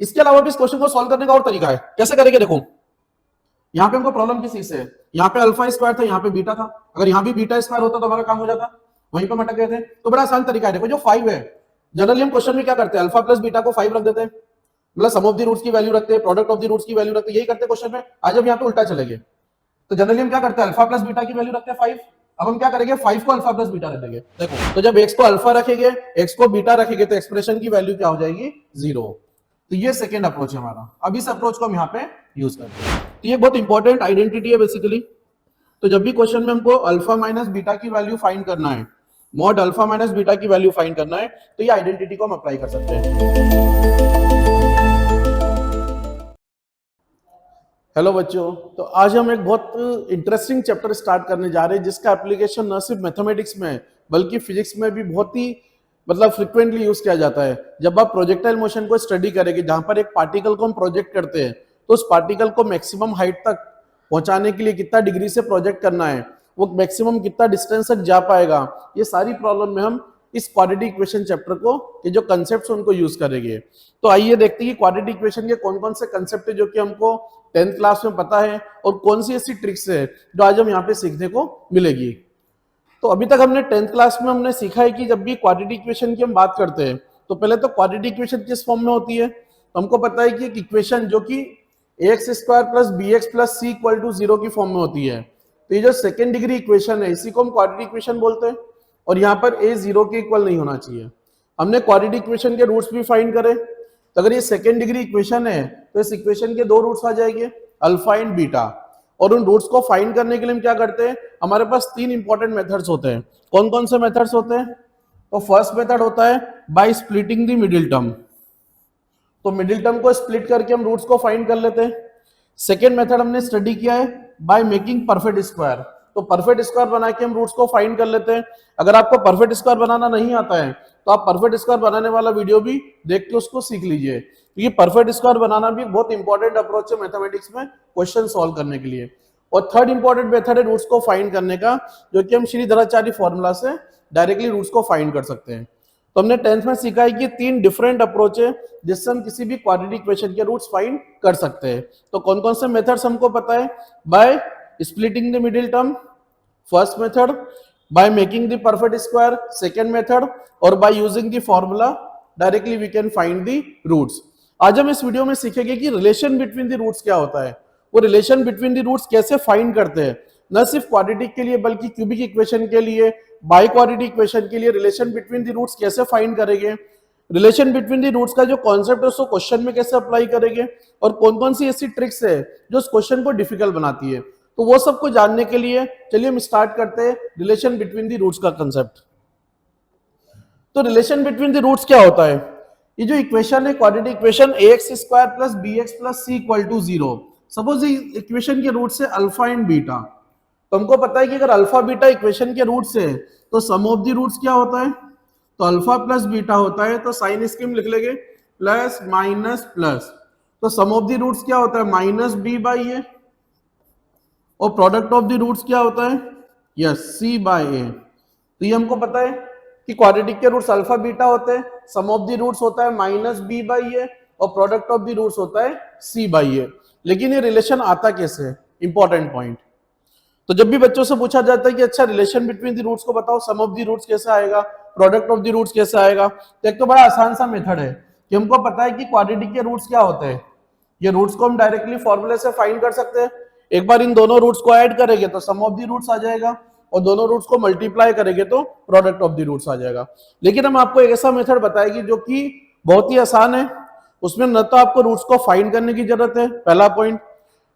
इसके अलावा भी इस क्वेश्चन को सॉल्व करने का और तरीका है। कैसे करेंगे देखो, यहाँ पे हमको प्रॉब्लम किस चीज से है, यहाँ पे अल्फा स्क्वायर था, यहाँ पे बीटा था, अगर यहाँ भी बीटा स्क्वायर होता तो हमारा काम हो जाता, वहीं पे अटक गए थे। तो बड़ा आसान तरीका है, देखो जो 5 है, जनरली हम क्वेश्चन में क्या करते हैं, अल्फा प्लस बीटा को 5 रख देते हैं, मतलब सम ऑफ द रूट्स की वैल्यू रखते हैं, प्रोडक्ट ऑफ द रूट्स की वैल्यू रखते हैं, यही करते हैं क्वेश्चन में। आज हम यहाँ पे उल्टा चलेंगे, तो जनरली हम क्या करते हैं, अल्फा प्लस बीटा की वैल्यू रखते हैं 5। अब हम क्या करेंगे, 5 को अल्फा प्लस बीटा रख देंगे। देखो, तो जब x को अल्फा रखेंगे, x को बीटा रखेंगे, तो एक्सप्रेशन की वैल्यू क्या हो जाएगी, 0। तो ये सेकेंड अप्रोच है हमारा। अब इस अप्रोच को हम यहाँ पे यूज करते हैं। तो ये बहुत इंपॉर्टेंट आइडेंटिटी है बेसिकली। तो जब भी क्वेश्चन में हमको अल्फा माइनस बीटा की वैल्यू फाइंड करना है, मॉड अल्फा माइनस बीटा की वैल्यू फाइंड करना है, तो ये आइडेंटिटी को हम अप्लाई कर सकते हैं। हेलो बच्चों, तो आज हम एक बहुत इंटरेस्टिंग चैप्टर स्टार्ट करने जा रहे हैं, जिसका एप्लीकेशन न सिर्फ मैथमेटिक्स में बल्कि फिजिक्स में भी बहुत ही फ्रिक्वेंटली यूज किया जाता है। जब आप प्रोजेक्टाइल मोशन को स्टडी करेंगे, जहां पर एक पार्टिकल को हम प्रोजेक्ट करते हैं, तो उस पार्टिकल को मैक्सिमम हाइट तक पहुंचाने के लिए कितना डिग्री से प्रोजेक्ट करना है, वो मैक्सिमम कितना डिस्टेंस तक जा पाएगा, ये सारी प्रॉब्लम में हम इस क्वाड्रेटिक इक्वेशन चैप्टर को के जो कंसेप्ट्स उनको यूज करेंगे। तो आइए देखते हैं कि क्वाड्रेटिक इक्वेशन के कौन कौन से कंसेप्ट है जो कि हमको 10th क्लास में पता है, और कौन सी ऐसी ट्रिक्स है जो आज हम यहाँ पे सीखने को मिलेगी। तो अभी तक हमने 10th क्लास में हमने सीखा है कि जब भी क्वाड्रेटिक इक्वेशन की हम बात करते हैं, तो पहले तो क्वाड्रेटिक इक्वेशन किस फॉर्म में होती है, तो हमको पता है कि एक इक्वेशन जो कि ax square plus b x plus c equal to 0 की फॉर्म में होती है। तो ये जो सेकेंड डिग्री इक्वेशन है, इसी को हम क्वाड्रेटिक इक्वेशन बोलते हैं, और यहाँ पर a 0 के इक्वल नहीं होना चाहिए। हमने क्वाड्रेटिक इक्वेशन के रूट्स भी फाइंड करे, तो अगर ये सेकेंड डिग्री इक्वेशन है, तो इस इक्वेशन के दो रूट्स आ जाएंगे, अल्फा एंड बीटा। और उन रूट्स को फाइंड करने के लिए हम क्या करते हैं, हमारे पास 3 इंपॉर्टेंट मेथड्स होते हैं। कौन कौन से मेथड्स होते हैं, तो फर्स्ट मेथड होता है by splitting the middle term, तो मिडिल टर्म को स्प्लिट करके हम रूट्स को फाइंड कर लेते हैं। सेकेंड मेथड हमने स्टडी किया है बाय मेकिंग परफेक्ट स्क्वायर, तो परफेक्ट स्क्वायर बना के हम रूट्स को फाइंड कर लेते हैं। अगर आपको परफेक्ट स्क्वायर बनाना नहीं आता है, तो आप परफेक्ट स्क्वायर बनाने वाला वीडियो भी देख के उसको सीख लीजिए, क्योंकि परफेक्ट स्क्वायर बनाना भी बहुत इंपॉर्टेंट अप्रोच है मैथमेटिक्स में क्वेश्चन सॉल्व करने के लिए। और थर्ड इंपॉर्टेंट मेथड है रूट्स को फाइंड करने का, जो कि हम श्रीधराचार्य फॉर्मूला से डायरेक्टली रूट्स को फाइंड कर सकते हैं। तो हमने 10th में सीखा है कि 3 डिफरेंट अप्रोच है जिससे हम किसी भी क्वाड्रेटिक इक्वेशन के रूट्स फाइंड कर सकते हैं। तो कौन कौन से मेथड्स हमको पता है, by splitting the middle term first method, by making the perfect square second method, और by using the formula directly we can find the roots. आज हम इस वीडियो में सीखेंगे कि रिलेशन बिटवीन द रूट्स क्या होता है, वो रिलेशन बिटवीन द रूट्स कैसे फाइंड करते हैं, न सिर्फ क्वाड्रेटिक के लिए बल्कि क्यूबिक इक्वेशन के लिए, बाय क्वाड्रेटिक इक्वेशन के लिए रिलेशन बिटवीन द रूट्स कैसे फाइंड करेंगे, रिलेशन बिटवीन द रूट्स का जो कॉन्सेप्ट है उसको क्वेश्चन में कैसे अप्लाई करेंगे, और कौन कौन सी ऐसी ट्रिक्स है जो उस क्वेश्चन को डिफिकल्ट बनाती है। तो वो सब को जानने के लिए चलिए हम स्टार्ट करते हैं रिलेशन बिटवीन द रूट्स का कंसेप्ट। तो रिलेशन बिटवीन द रूट्स क्या होता है, ये जो इक्वेशन है quadratic equation ax square plus b x plus c equal to 0, suppose equation के रूट्स है अल्फा एंड बीटा। तो हमको पता है कि अगर अल्फा बीटा इक्वेशन के रूट्स है, तो सम ऑफ द रूट्स क्या होता है, तो अल्फा प्लस बीटा होता है, तो साइन स्कीम लिख लेंगे प्लस माइनस प्लस, तो सम ऑफ द रूट्स क्या होता है माइनस बी बाई ए, और प्रोडक्ट ऑफ द रूट्स क्या होता है, यस सी बाय ए। तो ये हमको पता है कि क्वाड्रेटिक के रूट्स अल्फा बीटा होते हैं, सम ऑफ द रूट्स होता है माइनस बी बाई ए, और प्रोडक्ट ऑफ द रूट्स होता है सी बाई ए। लेकिन ये रिलेशन आता कैसे है, इंपॉर्टेंट पॉइंट। तो जब भी बच्चों से पूछा जाता है कि अच्छा रिलेशन बिटवीन द रूट्स को बताओ, सम ऑफ द रूट्स कैसे आएगा, प्रोडक्ट ऑफ द रूट्स कैसे आएगा, तो एक तो बड़ा आसान सा मेथड है कि हमको पता है कि क्वाड्रेटिक के रूट्स क्या होते हैं, ये रूट्स को हम डायरेक्टली फॉर्मूले से फाइंड कर सकते हैं। एक बार इन दोनों रूट्स को ऐड करेंगे तो सम ऑफ द रूट्स आ जाएगा, और दोनों रूट्स को मल्टीप्लाई करेंगे तो प्रोडक्ट ऑफ द रूट्स आ जाएगा। लेकिन हम आपको एक ऐसा मेथड बताएगी जो कि बहुत ही आसान है, उसमें न तो आपको रूट्स को फाइंड करने की जरूरत है, पहला पॉइंट।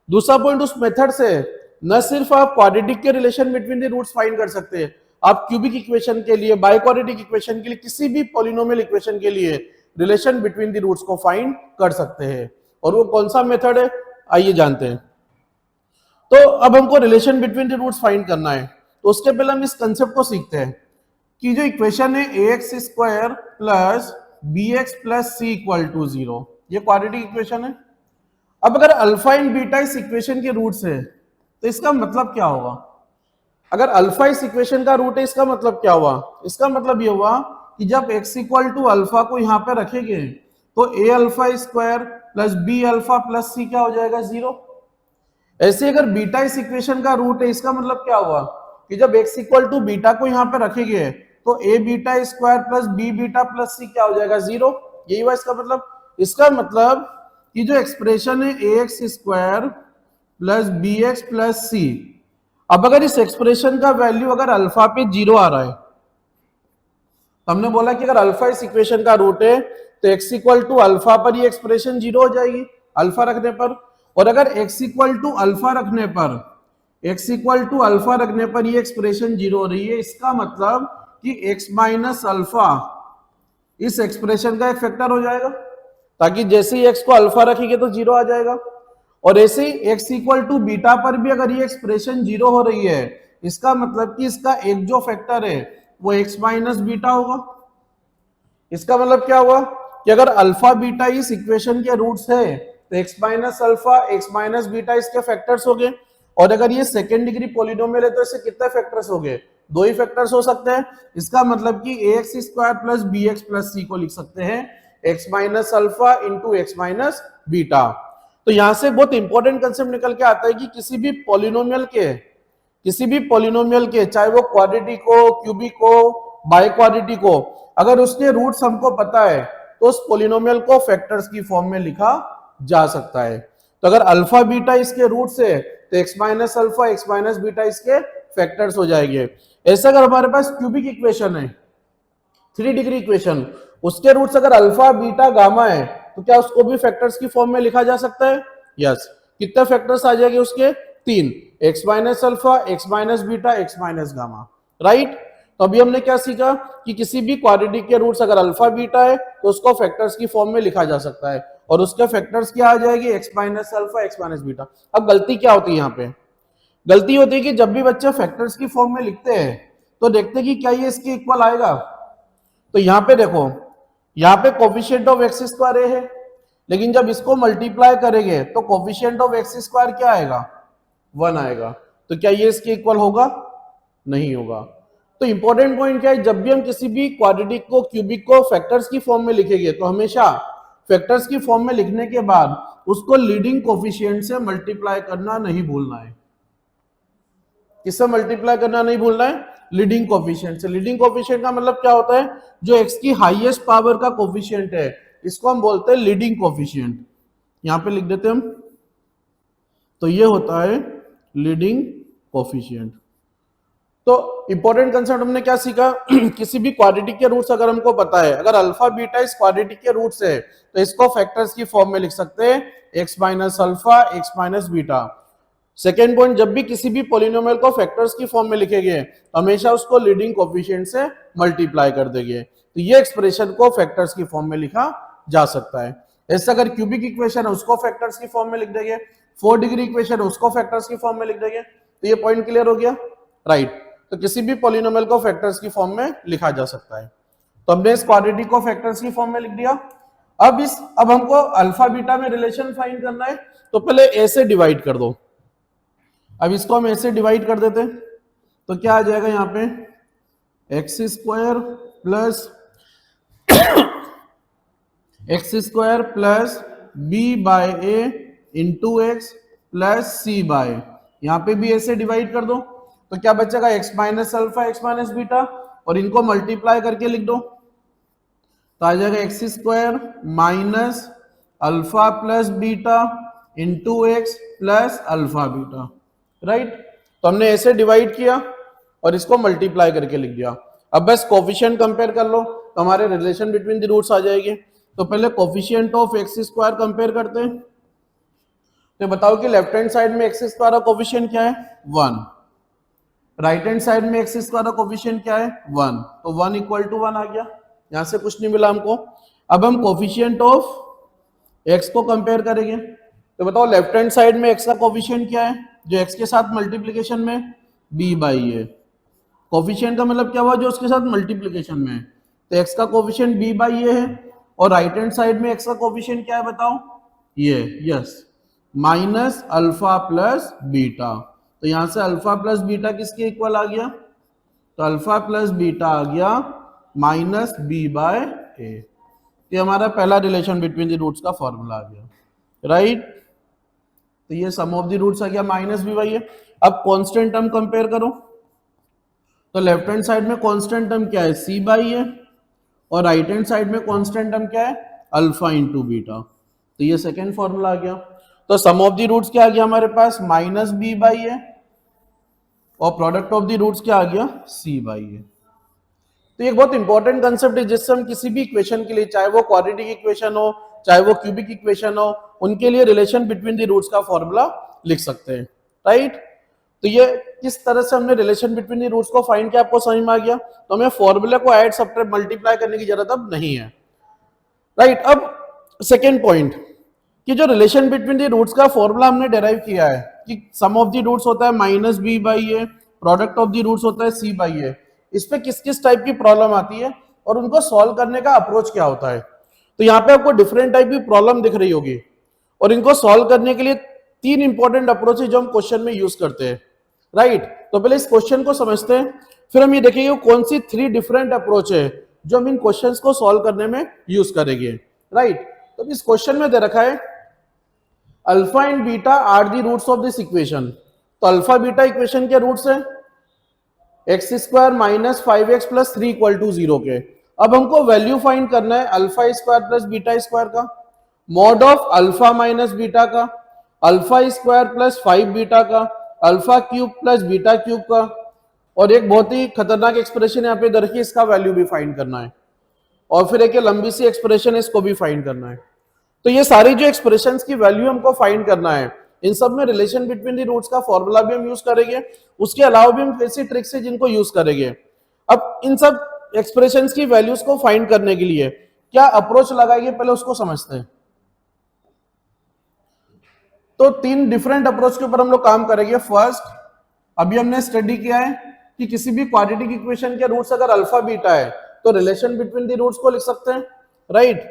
दूसरा पॉइंट, उस मेथड से न सिर्फ आप क्वाड्रेटिक के relation between the roots find कर सकते हैं, आप क्यूबिक इक्वेशन के लिए, बाय क्वाड्रेटिक इक्वेशन के लिए, किसी भी पॉलिनोमियल इक्वेशन के लिए रिलेशन बिटवीन द रूट्स को फाइंड कर सकते हैं। और वो कौन सा मेथड है, आइए जानते हैं। तो अब हमको relation between the roots find करना है, तो उसके पहले हम इस कंसेप्ट को सीखते हैं कि जो इक्वेशन है ax square plus b x plus c equal to 0, ये क्वाड्रेटिक इक्वेशन है। अब अगर अल्फा एंड बीटा इस इक्वेशन के रूट्स है, तो इसका मतलब क्या होगा, अगर अल्फा इस इक्वेशन का रूट है, इसका मतलब क्या हुआ, इसका मतलब ये हुआ कि जब x इक्वल टू अल्फा को यहाँ पे रखेंगे, तो a alpha square plus b alpha plus c क्या हो जाएगा 0। ऐसे अगर बीटा इस इक्वेशन का रूट है, इसका मतलब क्या हुआ कि जब x इक्वल टू बीटा को यहाँ पे रखेंगे तो a beta square plus b beta plus c क्या हो जाएगा 0। यही हुआ इसका मतलब। इसका मतलब कि जो एक्सप्रेशन है a x square plus b x plus c, अब अगर इस एक्सप्रेशन का वैल्यू अगर अल्फा पे 0 आ रहा है, हमने बोला कि अगर अल्फा इस इक्वेशन का रूट है तो x इक्वल टू अल्फा पर ये एक्सप्रेशन 0 हो जाएगी अल्फा रखने पर। और अगर x इक्वल टू अल्फा रखने पर, x इक्वल टू अल्फा रखने पर ये एक्सप्रेशन 0 हो रही है, इसका मतलब कि x माइनस अल्फा इस एक्सप्रेशन का एक फैक्टर हो जाएगा, ताकि जैसे ही x को अल्फा रखेंगे तो 0 आ जाएगा। और ऐसे ही x इक्वल टू बीटा पर भी अगर ये एक्सप्रेशन 0 हो रही है, इसका मतलब कि इसका एक जो फैक्टर है वो x माइनस बीटा होगा। इसका मतलब क्या हुआ कि अगर अल्फा बीटा इस इक्वेशन के रूट्स है तो x minus alpha x minus beta इसके फैक्टर्स हो गए। और अगर ये सेकेंड डिग्री पॉलिनोमियल है तो इससे कितने फैक्टर्स हो गए, 2 ही फैक्टर्स हो सकते हैं। इसका मतलब कि ax square plus b x plus c को लिख सकते हैं x minus alpha into x minus beta. तो यहां से बहुत इंपॉर्टेंट कंसेप्ट निकल के आता है कि किसी भी पॉलिनोमियल के चाहे वो क्वाड्रेटिक हो, क्यूबिक हो, बाई क्वाड्रेटिक हो, अगर उसके रूट्स हमको पता है तो उस पॉलिनोमियल को फैक्टर्स की फॉर्म में लिखा जा सकता है। तो अगर अल्फा बीटा इसके रूट्स है तो x minus alpha x minus beta इसके फैक्टर्स हो जाएंगे। ऐसा अगर हमारे पास क्यूबिक इक्वेशन है, 3 डिग्री इक्वेशन, उसके रूट्स अगर अल्फा बीटा गामा है तो क्या उसको भी फैक्टर्स की फॉर्म में लिखा जा सकता है? यस। कितने फैक्टर्स आ जाएंगे उसके? 3, x minus alpha x minus beta x minus gamma, right. तो अभी हमने क्या सीखा कि किसी भी क्वाड्रेटिक के रूट्स अगर अल्फा बीटा है तो उसको फैक्टर्स की फॉर्म में लिखा जा सकता है, और उसके फैक्टर्स क्या आ जाएगी? x minus alpha x minus beta. अब गलती क्या होती है यहाँ पे? गलती होती है कि जब भी बच्चे फैक्टर्स की फॉर्म में लिखते हैं तो देखते हैं कि क्या ये इसके इक्वल आएगा। तो यहाँ पे देखो, यहाँ पे कोफिशिएंट ऑफ एक्स स्क्वायर ए है, लेकिन जब इसको मल्टीप्लाई करेंगे तो कोफिशिएंट ऑफ एक्स स्क्वायर क्या आएगा? 1 आएगा। तो क्या ये इसके इक्वल होगा? नहीं होगा। तो इंपॉर्टेंट पॉइंट क्या है, जब भी हम किसी भी क्वाड्रेटिक को, क्यूबिक को फैक्टर्स की फॉर्म में लिखेंगे तो हमेशा फैक्टर्स की फॉर्म में लिखने के बाद उसको लीडिंग कोफिशिएंट से मल्टीप्लाई करना नहीं भूलना है। किससे मल्टीप्लाई करना नहीं भूलना है? लीडिंग कोफिशिएंट से। लीडिंग कोफिशिएंट का मतलब क्या होता है? जो x की हाईएस्ट पावर का कोफिशिएंट है इसको हम बोलते हैं लीडिंग कोफिशिएंट। यहां पे लिख देते हैं हम, तो ये होता है लीडिंग कोफिशिएंट। तो इंपॉर्टेंट कंसेप्ट हमने क्या सीखा किसी भी क्वाड्रेटिक के रूट्स अगर हमको पता है, अगर अल्फा बीटा इस क्वाड्रेटिक के रूट्स है तो इसको फैक्टर्स की फॉर्म में लिख सकते हैं x minus alpha x minus beta. Second point, जब भी किसी भी पॉलिनोमियल को फैक्टर्स की फॉर्म में लिखेंगे हमेशा उसको लीडिंग कोफिशिएंट से मल्टीप्लाई कर देंगे, तो ये एक्सप्रेशन को फैक्टर्स की फॉर्म में लिखा जा सकता है। ऐसा अगर क्यूबिक इक्वेशन है उसको फैक्टर्स की फॉर्म में लिख देंगे, 4 डिग्री इक्वेशन है उसको फैक्टर्स की फॉर्म में लिख देंगे। तो ये पॉइंट क्लियर हो गया, राइट। तो किसी भी पॉलिनोमियल को फैक्टर्स की फॉर्म में लिखा जा सकता है। तो हमने इस क्वाड्रेटिक को फैक्टर्स की फॉर्म में लिख दिया। अब हमको अल्फा बीटा में रिलेशन फाइंड करना है, तो पहले ए से डिवाइड कर दो। अब इसको हम ऐसे डिवाइड कर देते हैं तो क्या आ जाएगा यहाँ पे? X square plus b by a into x plus c by, यहाँ पे भी ऐसे डिवाइड कर दो तो क्या बचेगा? X minus alpha x minus beta, और इनको मल्टीप्लाई करके लिख दो तो आ जाएगा x square minus alpha plus beta into x plus alpha beta, right. तो हमने ऐसे डिवाइड किया और इसको मल्टीप्लाई करके लिख दिया। अब बस कोफिशिएंट कंपेयर कर लो तो हमारे रिलेशन बिटवीन द रूट्स आ जाएंगे। तो पहले coefficient of x square compare करते हैं। तो बताओ कि लेफ्ट हैंड साइड में एक्स स्क्वायर का कोफिशिएंट क्या है? 1। राइट हैंड साइड में एक्स स्क्वायर का कोफिशिएंट क्या है? 1। तो 1 इक्वल टू 1 आ गया, यहां से कुछ नहीं मिला हमको। अब हम कोफिशिएंट ऑफ एक्स को कंपेयर करेंगे। तो बताओ लेफ्ट हैंड साइड में एक्स का कोफिशिएंट क्या है जो एक्स के साथ मल्टीप्लिकेशन में? b by A. कोफिशिएंट का मतलब क्या हुआ? जो उसके साथ मल्टीप्लिकेशन में है। तो एक्स का कोफिशिएंट b बाई ए है, और राइट हैंड साइड में एक्स का कोफिशिएंट क्या है बताओ? ये, yes, minus alpha plus beta. तो यहां से अल्फा प्लस बीटा किसके इक्वल आ गया? तो अल्फा प्लस बीटा आ गया माइनस बी बाय ए। कि हमारा पहला रिलेशन बिटवीन द रूट्स का फॉर्मूला आ गया, राइट। तो ये सम ऑफ द रूट्स आ गया माइनस बी बाई ए। अब कांस्टेंट टर्म कंपेयर करो, तो लेफ्ट हैंड साइड में कांस्टेंट टर्म क्या है, सी बाई ए, और राइट हैंड साइड में कांस्टेंट टर्म क्या है, अल्फा इंटू बीटा। तो ये सेकेंड फॉर्मूला आ गया। तो सम ऑफ द रूट्स क्या आ गया हमारे पास, माइनस बी बाई ए, और प्रोडक्ट ऑफ द रूट्स क्या आ गया, सी बाई ए। तो ये बहुत इंपॉर्टेंट कंसेप्ट है जिससे हम किसी भी इक्वेशन के लिए, चाहे वो क्वाड्रेटिक इक्वेशन हो चाहे वो क्यूबिक इक्वेशन हो, उनके लिए रिलेशन बिटवीन द रूट्स का फॉर्मूला लिख सकते हैं, राइट। तो ये किस तरह से हमने रिलेशन बिटवीन द रूट्स को फाइंड किया, आपको समझ में आ गया। तो हमें फॉर्मूले को ऐड सब्ट्रैक्ट मल्टीप्लाई करने की जरूरत अब नहीं है, राइट। अब सेकेंड पॉइंट, कि जो रिलेशन बिटवीन द रूट्स का फॉर्मूला हमने डेराइव किया है कि सम ऑफ द रूट्स होता है minus b by a, product of the roots होता है सी बाई ए। इस पे किस किस टाइप की प्रॉब्लम आती है और उनको सॉल्व करने का अप्रोच क्या होता है। तो यहाँ पे आपको डिफरेंट टाइप की प्रॉब्लम दिख रही होगी, और इनको सॉल्व करने के लिए तीन इंपॉर्टेंट अप्रोच है जो हम क्वेश्चन में यूज करते हैं, राइट। तो पहले इस क्वेश्चन को समझते हैं, फिर हम ये देखेंगे कौन सी थ्री डिफरेंट अप्रोच है जो हम इन क्वेश्चंस को सॉल्व करने में यूज करेंगे, राइट। तो इस क्वेश्चन में दे रखा है alpha and beta are the roots of this equation. तो अल्फा बीटा इक्वेशन के रूट्स है x square minus 5x plus 3 equal to 0 के। अब हमको वैल्यू फाइंड करना है alpha square plus beta square का, mod of alpha minus beta का, अल्फा स्क्वायर प्लस 5 बीटा का, alpha cube plus beta cube का, और एक बहुत ही खतरनाक एक्सप्रेशन यहाँ पे दे रखी है, इसका वैल्यू भी फाइंड करना है, और फिर एक लंबी सी एक्सप्रेशन है, इसको भी फाइंड करना है। तो ये सारी जो एक्सप्रेशंस की वैल्यू हमको फाइंड करना है, इन सब में रिलेशन बिटवीन द रूट्स का फॉर्मूला भी हम यूज करेंगे, उसके अलावा भी हम ऐसी ट्रिक्स है जिनको यूज करेंगे। अब इन सब एक्सप्रेशंस की वैल्यूज को फाइंड करने के लिए क्या अप्रोच लगाएंगे, पहले उसको समझते हैं। तो तीन डिफरेंट अप्रोच के ऊपर हम लोग काम करेंगे। फर्स्ट, अभी हमने स्टडी किया है कि किसी भी क्वाड्रेटिक इक्वेशन के रूट्स अगर अल्फा बीटा है तो रिलेशन बिटवीन द रूट्स को लिख सकते हैं, राइट।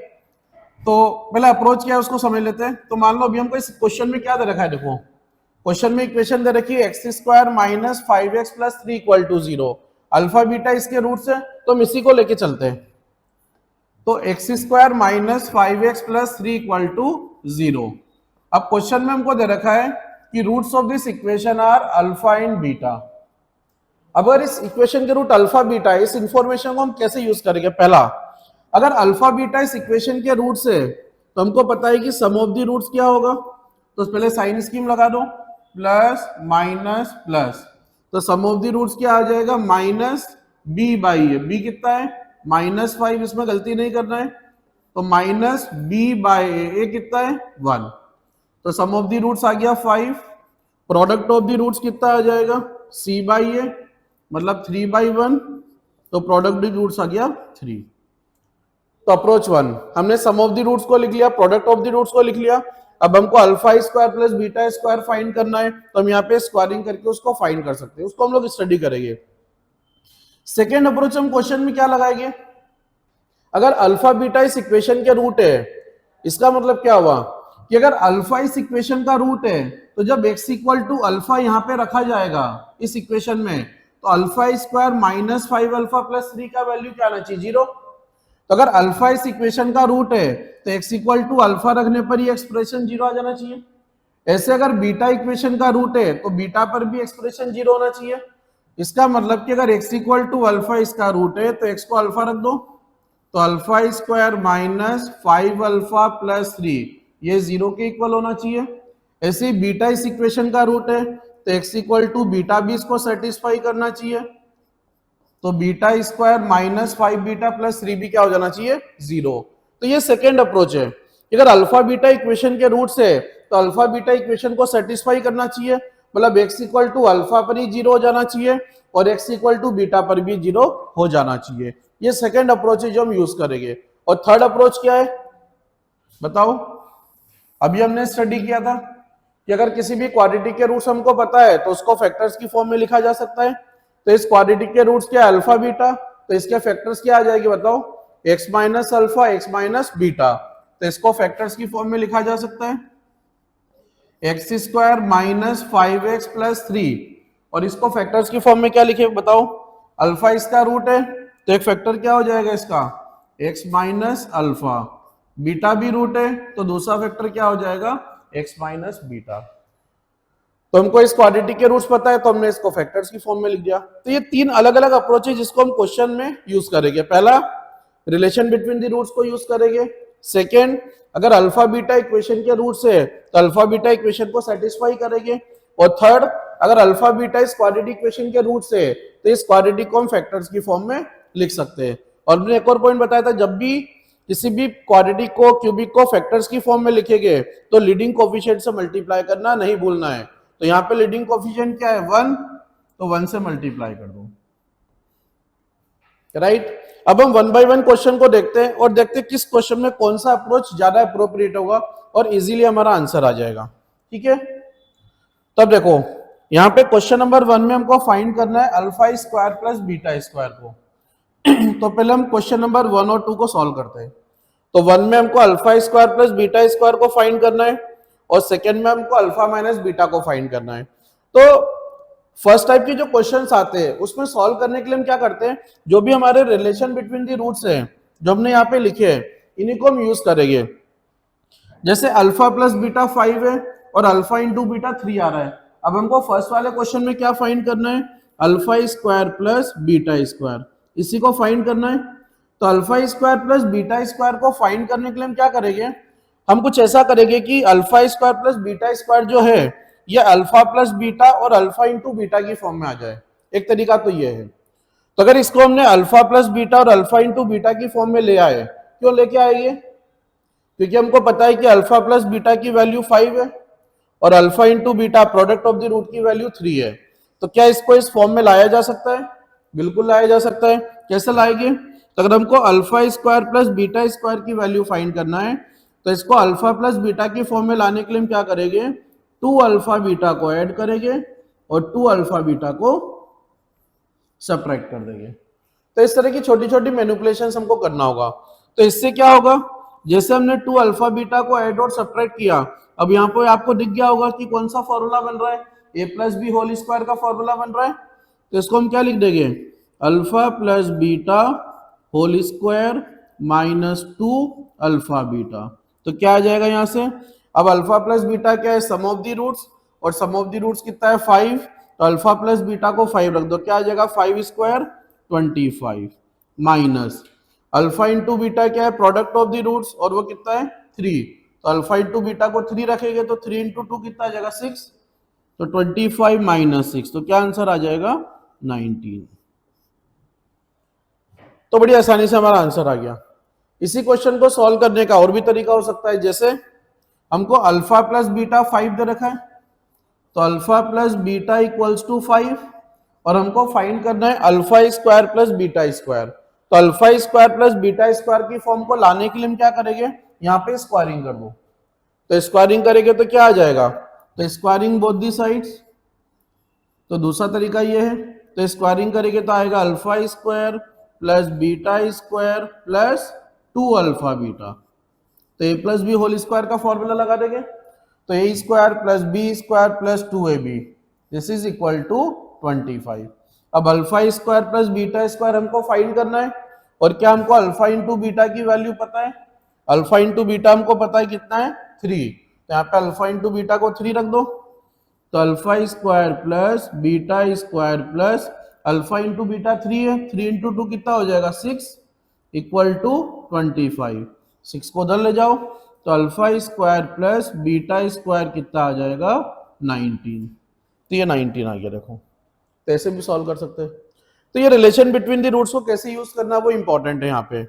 तो पहला अप्रोच क्या है उसको समझ लेते हैं। तो मान लो अभी हमको इस क्वेश्चन में क्या दे रखा है, देखो क्वेश्चन में इक्वेशन दे रखी है x square minus 5x plus 3 equal to 0। Alpha beta इसके रूट्स है, तो हम इसी को लेके चलते हैं। तो x square minus 5x plus 3 equal to 0। अब क्वेश्चन में हमको दे रखा है कि roots of this equation are alpha and beta. अगर इस इक्वेशन के रूट अल्फा बीटा है, इस इंफॉर्मेशन को हम कैसे यूज करेंगे। पहला, अगर अल्फा बीटा इस इक्वेशन के रूट से, तो हमको पता है कि सम ऑफ द रूट्स क्या होगा। तो पहले साइन स्कीम लगा दो, प्लस माइनस प्लस, तो सम ऑफ द रूट्स क्या आ जाएगा, minus b by a. B कितना है, माइनस 5, इसमें गलती नहीं करना है। तो माइनस बी बाई ए कितना है, 1। तो सम ऑफ द रूट्स आ गया 5। प्रोडक्ट ऑफ द रूट्स कितना आ जाएगा, सी बाई ए, मतलब 3/1। तो प्रोडक्ट ऑफ द रूट्स आ गया 3। तो अप्रोच 1, हमने सम ऑफ द रूट्स को लिख लिया, प्रोडक्ट ऑफ द रूट्स को लिख लिया। अब हमको alpha square plus beta square find करना है, तो हम यहाँ पे स्क्वायरिंग करके उसको फाइंड कर सकते हैं, उसको हम लोग स्टडी करेंगे। सेकेंड अप्रोच हम क्वेश्चन में क्या लगाएंगे, अगर अल्फा बीटा इस इक्वेशन के रूट है, इसका मतलब क्या हुआ कि अगर अल्फा इस इक्वेशन का रूट है, तो जब x इक्वल टू अल्फा यहाँ पे रखा जाएगा इस इक्वेशन में, तो alpha square minus 5 alpha plus 3 का वैल्यू क्या आना चाहिए, 0। तो अगर अल्फा इस इक्वेशन का रूट है तो x इक्वल टू अल्फा रखने पर ही एक्सप्रेशन 0 आ जाना चाहिए। ऐसे अगर बीटा इक्वेशन का रूट है तो बीटा पर भी एक्सप्रेशन 0 होना चाहिए। इसका मतलब कि अगर x इक्वल टू अल्फा इसका रूट है तो x को अल्फा रख दो, तो alpha square minus 5 alpha plus 3 ये 0 के इक्वल होना चाहिए। ऐसे ही बीटा इस इक्वेशन का रूट है तो x इक्वल टू बीटा भी इसको सेटिस्फाई करना चाहिए। तो beta square minus 5 beta plus 3 भी क्या हो जाना चाहिए, 0। तो ये सेकेंड अप्रोच है, अगर अल्फा बीटा इक्वेशन के रूट से तो अल्फा बीटा इक्वेशन को सेटिस्फाई करना चाहिए, मतलब x इक्वल टू अल्फा पर ही 0 हो जाना चाहिए और x इक्वल टू बीटा पर भी 0 हो जाना चाहिए। ये सेकेंड अप्रोच है जो हम यूज करेंगे। और थर्ड अप्रोच क्या है बताओ। अभी हमने स्टडी किया था कि अगर किसी भी क्वाड्रेटिक के रूट्स हमको पता है तो उसको फैक्टर्स की फॉर्म में लिखा जा सकता है। तो इस क्वाड्रेटिक के रूट्स क्या है, अल्फा बीटा, तो इसके फैक्टर्स क्या आ जाएगी बताओ, x minus alpha x minus beta. तो इसको फैक्टर्स की फॉर्म में लिखा जा सकता है x square minus 5x plus 3, और इसको फैक्टर्स की फॉर्म में क्या लिखे बताओ, अल्फा इसका रूट है तो एक फैक्टर क्या हो जाएगा इसका एक्स माइनस अल्फा, बीटा भी रूट है तो दूसरा फैक्टर क्या हो जाएगा, एक्स माइनस बीटा। तो हमको इस क्वाड्रेटिक के रूट्स पता है तो हमने इसको फैक्टर्स की फॉर्म में लिख दिया। तो ये तीन अलग अलग अप्रोच है जिसको हम क्वेश्चन में यूज करेंगे। पहला, रिलेशन बिटवीन द रूट्स को यूज करेंगे। सेकेंड, अगर अल्फा बीटा इक्वेशन के रूट्स है तो अल्फा बीटा इक्वेशन को सेटिस्फाई करेंगे। और थर्ड, अगर अल्फा बीटा इस क्वाड्रेटिक इक्वेशन के रूट्स है तो इस क्वाड्रेटिक को हम फैक्टर्स की फॉर्म में लिख सकते हैं। और मैंने एक और पॉइंट बताया था, जब भी किसी भी क्वाड्रेटिक को क्यूबिक को फैक्टर्स की फॉर्म में लिखेंगे तो लीडिंग कोफिशिएंट से मल्टीप्लाई करना नहीं भूलना है। तो यहाँ पे लीडिंग कोफिशिएंट क्या है, 1, तो 1 से मल्टीप्लाई कर दो, राइट। अब हम 1 बाय 1 क्वेश्चन को देखते हैं और देखते हैं किस क्वेश्चन में कौन सा अप्रोच ज्यादा अप्रोप्रिएट होगा और इजीली हमारा आंसर आ जाएगा, ठीक है। तब देखो यहाँ पे क्वेश्चन नंबर 1 में हमको फाइंड करना है alpha square plus beta square को। तो पहले हम क्वेश्चन नंबर 1 और 2 को सॉल्व करते हैं। तो 1 में हमको alpha square plus beta square को फाइंड करना है और सेकेंड में हमको अल्फा माइनस बीटा को फाइंड करना है। तो फर्स्ट टाइप के जो क्वेश्चंस आते हैं उसमें सॉल्व करने के लिए हम क्या करते हैं, जो भी हमारे रिलेशन बिटवीन दी रूट्स हैं जो हमने यहाँ पे लिखे हैं इन्हीं को हम यूज करेंगे। जैसे अल्फा प्लस बीटा 5 है और अल्फा इंटू बीटा 3 आ रहा है। अब हमको फर्स्ट वाले क्वेश्चन में क्या फाइंड करना है, alpha square plus beta square, इसी को फाइंड करना है। तो alpha square plus beta square को फाइंड करने के लिए हम क्या करेंगे, हम कुछ ऐसा करेंगे कि alpha square plus beta square जो है ये अल्फा प्लस बीटा और अल्फा इंटू बीटा की फॉर्म में आ जाए। एक तरीका तो ये है। तो अगर इसको हमने अल्फा प्लस बीटा और अल्फा इंटू बीटा की फॉर्म में ले आए, क्यों लेके आएंगे, क्योंकि हमको पता है कि अल्फा प्लस बीटा की वैल्यू 5 है और alpha into beta product of the root की वैल्यू 3 है। तो क्या इसको इस फॉर्म में लाया जा सकता है, बिल्कुल लाया जा सकता है। कैसे लाएंगे, तो अगर हमको alpha square plus beta square की वैल्यू फाइंड करना है तो इसको अल्फा प्लस बीटा की फॉर्म में लाने के लिए हम क्या करेंगे, 2 अल्फा बीटा को ऐड करेंगे और 2 अल्फा बीटा को सब्ट्रैक्ट कर देंगे। तो इस तरह की छोटी छोटी मैनिपुलेशंस हमको करना होगा। तो इससे क्या होगा, जैसे हमने 2 अल्फा बीटा को ऐड और सब्ट्रैक्ट किया, अब यहाँ पे आपको दिख गया होगा कि कौन सा फॉर्मूला बन रहा है, a plus b whole square का फॉर्मूला बन रहा है। तो इसको हम क्या लिख देंगे, alpha plus beta whole square minus 2 alpha beta. तो क्या आ जाएगा यहाँ से, अब अल्फा प्लस बीटा क्या है, सम ऑफ दी रूट्स, और सम ऑफ दी रूट्स कितना है 5, तो अल्फा प्लस बीटा को 5 रख दो, क्या आ जाएगा 5 square 25 minus alpha into beta क्या है, प्रोडक्ट ऑफ द रूट्स, और वो कितना है 3। तो अल्फा इंटू बीटा को 3 रखेंगे तो 3 इंटू 2 कितना आ जाएगा 6, तो 25 माइनस 6, तो क्या आंसर आ जाएगा 19। तो बड़ी आसानी से हमारा आंसर आ गया। इसी क्वेश्चन को सॉल्व करने का और भी तरीका हो सकता है, जैसे हमको अल्फा प्लस बीटा 5 दे रखा है, तो alpha plus beta equals to 5 और हमको फाइंड करना है alpha square plus beta square. तो alpha square plus beta square की फॉर्म को लाने के लिए हम क्या करेंगे, यहाँ पे स्क्वायरिंग कर दो। तो स्क्वायरिंग करेंगे तो क्या आ जाएगा, तो स्क्वायरिंग बोथ दी साइड्स, तो दूसरा तरीका ये है। तो स्क्वायरिंग करेंगे तो आएगा alpha square plus beta square plus 2 alpha beta. तो a plus b whole square का फॉर्मूला लगा देंगे, तो a square plus b square plus 2ab this is equal to 25। अब alpha square plus beta square हमको फाइंड करना है, और क्या हमको अल्फा इंटू बीटा की वैल्यू पता है, अल्फा इंटू बीटा हमको पता है कितना है 3, तो यहाँ पे अल्फा इंटू बीटा को 3 रख दो। तो alpha square plus beta square plus alpha into beta 3 है, 3 इंटू 2 कितना हो जाएगा 6 इक्वल टू 25, 6 को उधर ले जाओ, तो alpha square plus beta square कितना आ जाएगा 19। तो ये 19 आ गया, देखो। तो ऐसे भी सॉल्व कर सकते हैं। तो ये रिलेशन बिटवीन द रूट्स को कैसे यूज करना वो इंपॉर्टेंट है यहाँ पे।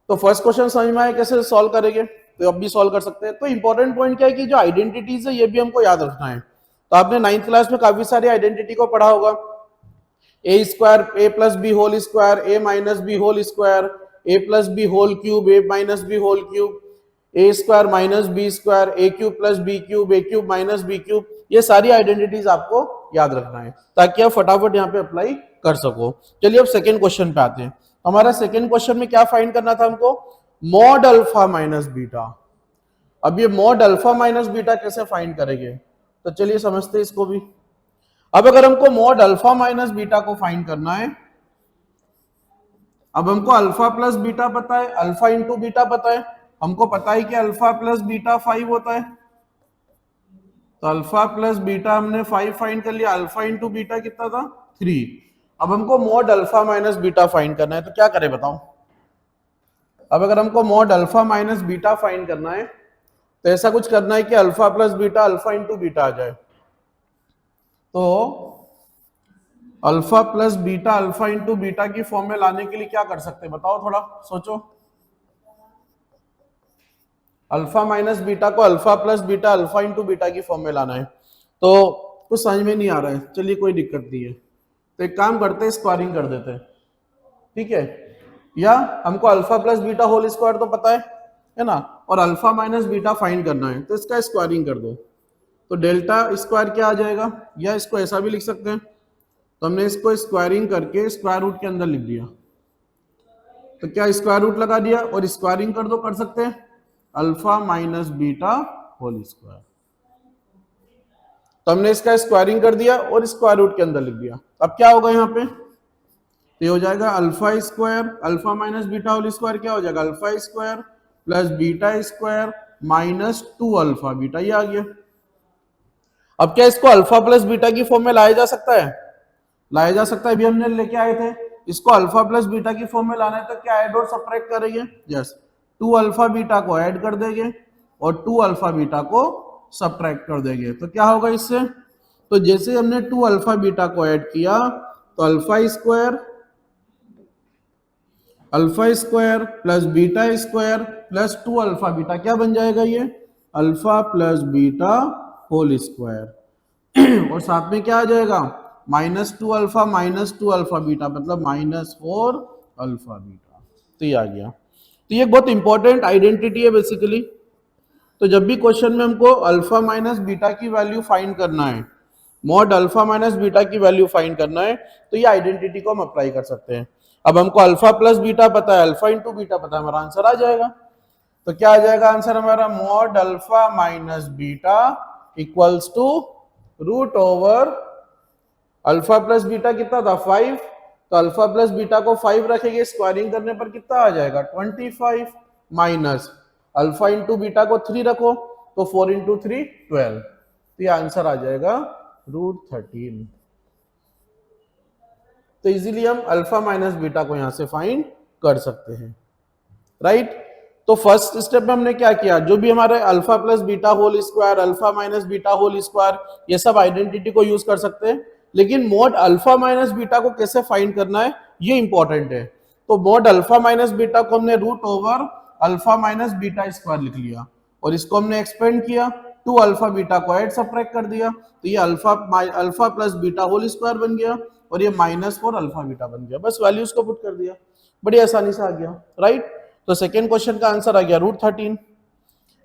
तो फर्स्ट क्वेश्चन समझ में आया कैसे सॉल्व करेंगे, तो अब भी सॉल्व कर सकते हैं। तो इंपॉर्टेंट पॉइंट क्या है कि जो आइडेंटिटीज है ये भी हमको याद रखना है। तो आपने 9th क्लास में काफी सारी आइडेंटिटी को पढ़ा होगा, ए स्क्वायर ए प्लस बी होल स्क्वायर, ए माइनस बी होल स्क्वायर, ए प्लस बी होल क्यूब, ए माइनस बी होल क्यूब, ए स्क्वायर माइनस बी स्क्वायर, ए क्यूब प्लस बी क्यूब, ए क्यूब माइनस बी क्यूब। ये सारी identities आपको याद रखना है ताकि आप फटाफट यहाँ पे अप्लाई कर सको। चलिए अब सेकेंड क्वेश्चन पे आते हैं। हमारा सेकेंड क्वेश्चन में क्या फाइंड करना था हमको, मॉड अल्फा माइनस बीटा। अब ये मॉड अल्फा माइनस बीटा कैसे फाइंड करेंगे, तो चलिए समझते हैं इसको भी। अब अगर हमको मॉड अल्फा माइनस बीटा को फाइंड करना है अब हमको अल्फा प्लस बीटा पता है, अल्फा इंटू बीटा पता है, हमको पता है कि अल्फा प्लस बीटा 5 होता है, तो अल्फा प्लस बीटा हमने 5 फाइंड कर लिया, अल्फा इंटू बीटा कितना था 3। अब हमको mod alpha minus beta find करना है, तो क्या करें बताओ। अब अगर हमको mod alpha minus beta find करना है तो ऐसा कुछ करना है कि alpha plus beta alpha into beta आ जाए, तो alpha plus beta alpha into beta की फॉर्म में लाने के लिए क्या कर सकते हैं बताओ, थोड़ा सोचो। अल्फा माइनस बीटा को alpha plus beta alpha into beta की फॉर्म में लाना है, तो कुछ समझ में नहीं आ रहा है, चलिए कोई दिक्कत नहीं है, तो एक काम करते हैं स्क्वायरिंग कर देते हैं, ठीक है। या हमको alpha plus beta whole square तो पता है ना, और अल्फा माइनस बीटा फाइंड करना है, तो इसका स्क्वायरिंग कर दो, तो डेल्टा स्क्वायर क्या आ जाएगा, या इसको ऐसा भी लिख सकते हैं, तो हमने इसको स्क्वायरिंग करके स्क्वायर रूट के अंदर लिख दिया, तो क्या स्क्वायर रूट लगा दिया और स्क्वायरिंग कर दो, कर सकते हैं alpha minus beta whole square, तो हमने इसका स्क्वायरिंग कर दिया और स्क्वायर रूट के अंदर लिख दिया। अब क्या होगा यहाँ पे, तो ये हो जाएगा alpha square, alpha minus beta whole square क्या हो जाएगा, alpha square plus beta square minus 2 alpha beta, ये आ गया। अब क्या इसको अल्फा प्लस बीटा की फॉर्म में लाया जा सकता है, लाया जा सकता है, अभी हमने लेके आए थे, इसको अल्फा प्लस बीटा की फॉर्म में लाना है, तो क्या ऐड और सब्ट्रैक्ट करेंगे, यस 2 अल्फा बीटा को ऐड कर देंगे और 2 अल्फा बीटा को सब्ट्रैक्ट कर देंगे, तो क्या होगा इससे, तो जैसे हमने 2 अल्फा बीटा को ऐड किया तो alpha square plus beta square plus 2 alpha beta क्या बन जाएगा, ये alpha plus beta whole square और साथ में क्या आ जाएगा -2 अल्फा -2 अल्फा बीटा, मतलब -4 अल्फा बीटा, तो ये आ गया। तो ये बहुत इंपॉर्टेंट आइडेंटिटी है बेसिकली, तो जब भी क्वेश्चन में हमको अल्फा माइनस बीटा की वैल्यू फाइंड करना है, मॉड अल्फा माइनस बीटा की वैल्यू फाइंड करना है, तो ये आइडेंटिटी को हम अप्लाई कर सकते हैं। अब हमको अल्फा प्लस बीटा पता है, अल्फा इंटू बीटा पता है, हमारा आंसर आ जाएगा, तो क्या आ जाएगा आंसर हमारा, mod alpha minus beta equals to root over alpha plus beta कितना था 5, तो अल्फा प्लस बीटा को 5 रखेंगे, स्क्वायरिंग करने पर कितना आ जाएगा 25 माइनस अल्फा इंटू बीटा को 3 रखो तो 4 इंटू 3 12, तो ये आंसर आ जाएगा √13। तो इजीली हम अल्फा माइनस बीटा को यहां से फाइंड कर सकते हैं, राइट। तो फर्स्ट स्टेप में हमने क्या किया, जो भी हमारे alpha plus beta whole square, alpha minus beta whole square, ये सब आइडेंटिटी को यूज कर सकते हैं, लेकिन मॉड अल्फा माइनस बीटा को कैसे फाइंड करना है ये इंपॉर्टेंट है। तो मॉड अल्फा माइनस बीटा को हमने root over alpha minus beta square लिख लिया और इसको हमने एक्सपेंड किया, 2 अल्फा बीटा को ऐड सब्ट्रैक्ट कर दिया, तो ये alpha plus beta whole square बन गया और ये -4 अल्फा बीटा बन गया, बस वैल्यूज को पुट कर दिया, बड़ी आसानी से आ गया, राइट। तो सेकेंड क्वेश्चन का आंसर आ गया √13।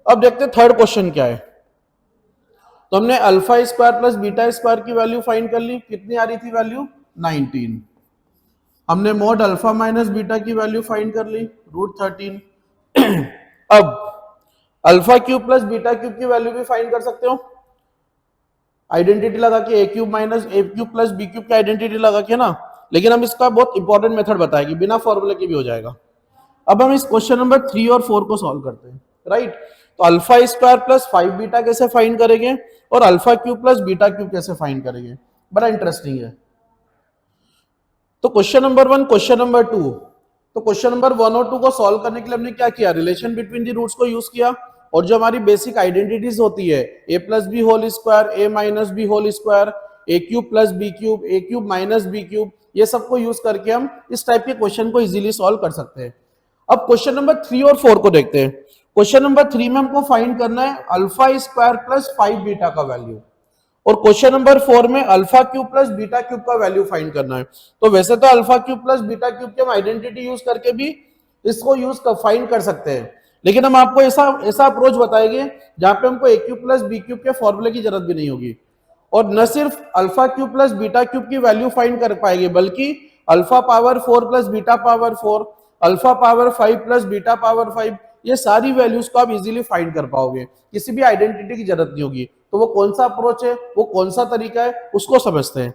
अब देखते हैं थर्ड क्वेश्चन क्या है। तो हमने alpha square plus beta square की वैल्यू फाइंड कर ली, कितनी आ रही थी वैल्यू 19। हमने मॉड अल्फा माइनस बीटा की वैल्यू फाइंड कर ली √13। अब alpha cube plus beta cube की वैल्यू भी फाइंड कर सकते हो, आइडेंटिटी लगा के, ए क्यूब माइनस ए क्यूब प्लस बी क्यूब की आइडेंटिटी लगा के ना, लेकिन हम इसका बहुत इंपॉर्टेंट मेथड बताएंगे, बिना फॉर्मूले के भी हो जाएगा। अब हम इस क्वेश्चन नंबर 3 और 4 को सॉल्व करते हैं, राइट। तो अल्फा स्क्वायर प्लस 5 बीटा कैसे फाइंड करेंगे और alpha cube plus beta cube कैसे फाइंड करेंगे, बड़ा इंटरेस्टिंग है। तो क्वेश्चन नंबर 1, क्वेश्चन नंबर 2, तो क्वेश्चन नंबर 1 और 2 को सॉल्व करने के लिए हमने क्या किया, रिलेशन बिटवीन दी रूट्स को यूज किया और जो हमारी बेसिक आइडेंटिटीज होती है a plus b whole square, a minus b whole square, a cube plus b cube, a cube minus b cube, ये सबको यूज करके हम इस टाइप के क्वेश्चन को इजीली सॉल्व कर सकते हैं। अब क्वेश्चन नंबर 3 और 4 को देखते हैं। क्वेश्चन नंबर 3 में हमको फाइंड करना है अल्फा स्क्वायर प्लस 5 बीटा का वैल्यू और क्वेश्चन नंबर 4 में alpha cube plus beta cube का वैल्यू फाइंड करना है। तो वैसे तो alpha cube plus beta cube के हम आइडेंटिटी यूज करके भी इसको यूज कर फाइंड कर सकते हैं, लेकिन हम आपको ऐसा अप्रोच बताएंगे जहां पे हमको ए क्यूब प्लस बी क्यूब के फॉर्मूले की जरूरत भी नहीं होगी और न सिर्फ alpha cube plus beta cube की वैल्यू फाइंड कर पाएंगे, बल्कि alpha power 4 plus beta power 4, alpha power 5 plus beta power 5, ये सारी वैल्यूज को आप इजीली फाइंड कर पाओगे, किसी भी आइडेंटिटी की जरूरत नहीं होगी। तो वो कौन सा अप्रोच है, वो कौन सा तरीका है, उसको समझते हैं।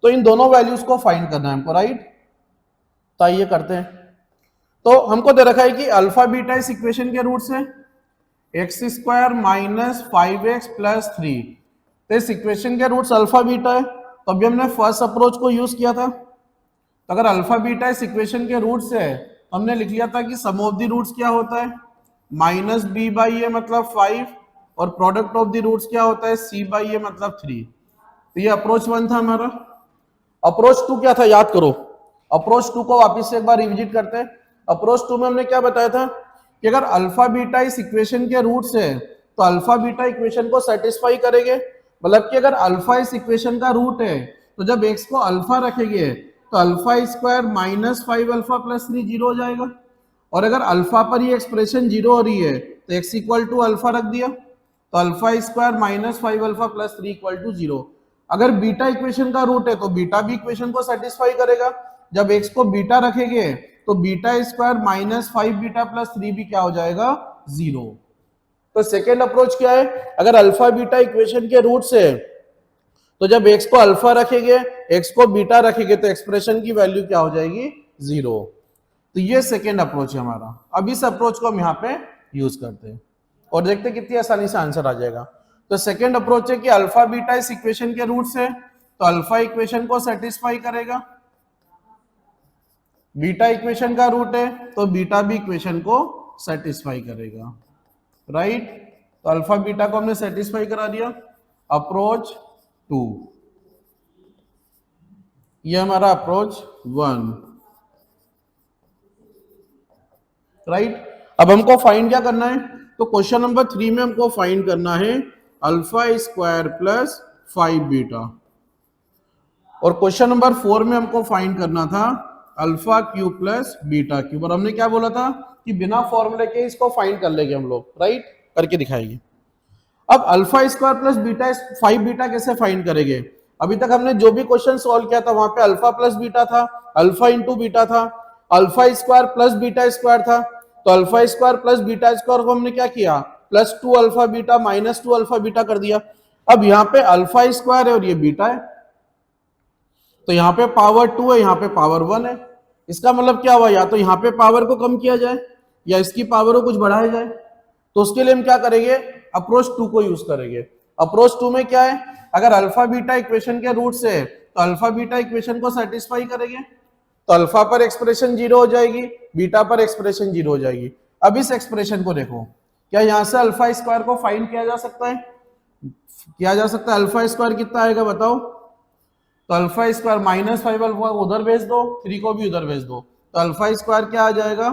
तो इन दोनों वैल्यूज को फाइंड करना है हमको, राइट। तो आइए करते हैं। तो हमको दे रखा है कि अल्फा बीटा इस इक्वेशन के रूट्स है x square minus 5x plus 3। तो इस इक्वेशन के रूट्स अल्फा बीटा है, तो अभी हमने फर्स्ट अप्रोच को यूज किया था। तो अगर अल्फा बीटा इस इक्वेशन के रूट्स है तो हमने लिख लिया था कि सम ऑफ द रूट्स क्या होता है माइनस बी बाई ए मतलब 5, और प्रोडक्ट ऑफ द रूट्स क्या होता है सी बाई ए मतलब 3। तो ये अप्रोच 1 था हमारा। अप्रोच 2 क्या था याद करो। अप्रोच 2 को वापस से एक बार रिविजिट करते हैं। अप्रोच 2 में हमने क्या बताया था कि अगर अल्फा बीटा इस इक्वेशन के रूट्स है तो अल्फा बीटा इक्वेशन को सेटिस्फाई करेंगे। मतलब कि अगर अल्फा इस इक्वेशन का रूट है तो जब x को अल्फा रखेंगे तो alpha square minus 5 alpha plus 3 zero हो जाएगा। और अगर अल्फा पर ये एक्सप्रेशन जीरो हो रही है तो x इक्वल टू अल्फा रख दिया, तो alpha square minus 5 alpha plus 3 equal to zero. अगर बीटा इक्वेशन का रूट है तो बीटा भी इक्वेशन को सेटिस्फाई करेगा। जब x को बीटा रखेंगे तो beta square minus 5 beta plus 3 भी क्या हो जाएगा जीरो। तो सेकेंड अप्रोच क्या है, अगर अल्फा बीटा इक्वेशन के रूट से तो जब x को अल्फा रखेंगे x को बीटा रखेंगे तो एक्सप्रेशन की वैल्यू क्या हो जाएगी जीरो। तो ये सेकेंड अप्रोच है हमारा। अब इस अप्रोच को हम यहाँ पे यूज करते हैं और देखते हैं कितनी आसानी से आंसर आ जाएगा। तो सेकेंड अप्रोच है कि अल्फा बीटा इस इक्वेशन के रूट से तो अल्फा इक्वेशन को सेटिस्फाई करेगा, बीटा इक्वेशन का रूट है तो बीटा भी इक्वेशन को सेटिस्फाई करेगा, राइट। तो अल्फा बीटा को हमने सेटिस्फाई करा दिया। अप्रोच 2, ये हमारा अप्रोच 1, राइट। अब हमको फाइंड क्या करना है, तो क्वेश्चन नंबर 3 में हमको फाइंड करना है अल्फा स्क्वायर प्लस 5 बीटा, और क्वेश्चन नंबर 4 में हमको फाइंड करना था alpha cube plus beta cube. और हमने क्या बोला था कि बिना फॉर्मूले के इसको फाइंड कर लेंगे हम लोग, राइट, करके दिखाएंगे। अब alpha square plus beta 5 beta कैसे फाइंड करेंगे। अभी तक हमने जो भी क्वेश्चन सॉल्व किया था वहां पे अल्फा प्लस बीटा था, अल्फा इंटू बीटा था, alpha square plus beta square था। तो alpha square plus beta square को हमने क्या किया plus 2 alpha beta minus 2 alpha beta कर दिया। अब यहाँ पे अल्फा स्क्वायर है और ये बीटा है, तो यहाँ पे पावर 2 है, यहाँ पे पावर 1 है। इसका मतलब क्या हुआ, या तो यहाँ पे पावर को कम किया जाए या इसकी पावर को कुछ बढ़ाया जाए। तो उसके लिए हम क्या करेंगे, अप्रोच 2 को यूज करेंगे। अप्रोच 2 में क्या है, अगर अल्फा बीटा इक्वेशन के रूट से तो अल्फा बीटा इक्वेशन को सेटिस्फाई करेंगे, तो अल्फा पर एक्सप्रेशन जीरो हो जाएगी, बीटा पर एक्सप्रेशन जीरो हो जाएगी। अब इस एक्सप्रेशन को देखो, क्या यहां से अल्फा स्क्वायर को फाइंड किया जा सकता है, किया जा सकता है। अल्फा स्क्वायर कितना आएगा बताओ, तो अल्फा स्क्वायर माइनस 5 अल्फा उधर भेज दो, 3 को भी उधर भेज दो, तो अल्फा स्क्वायर क्या आ जाएगा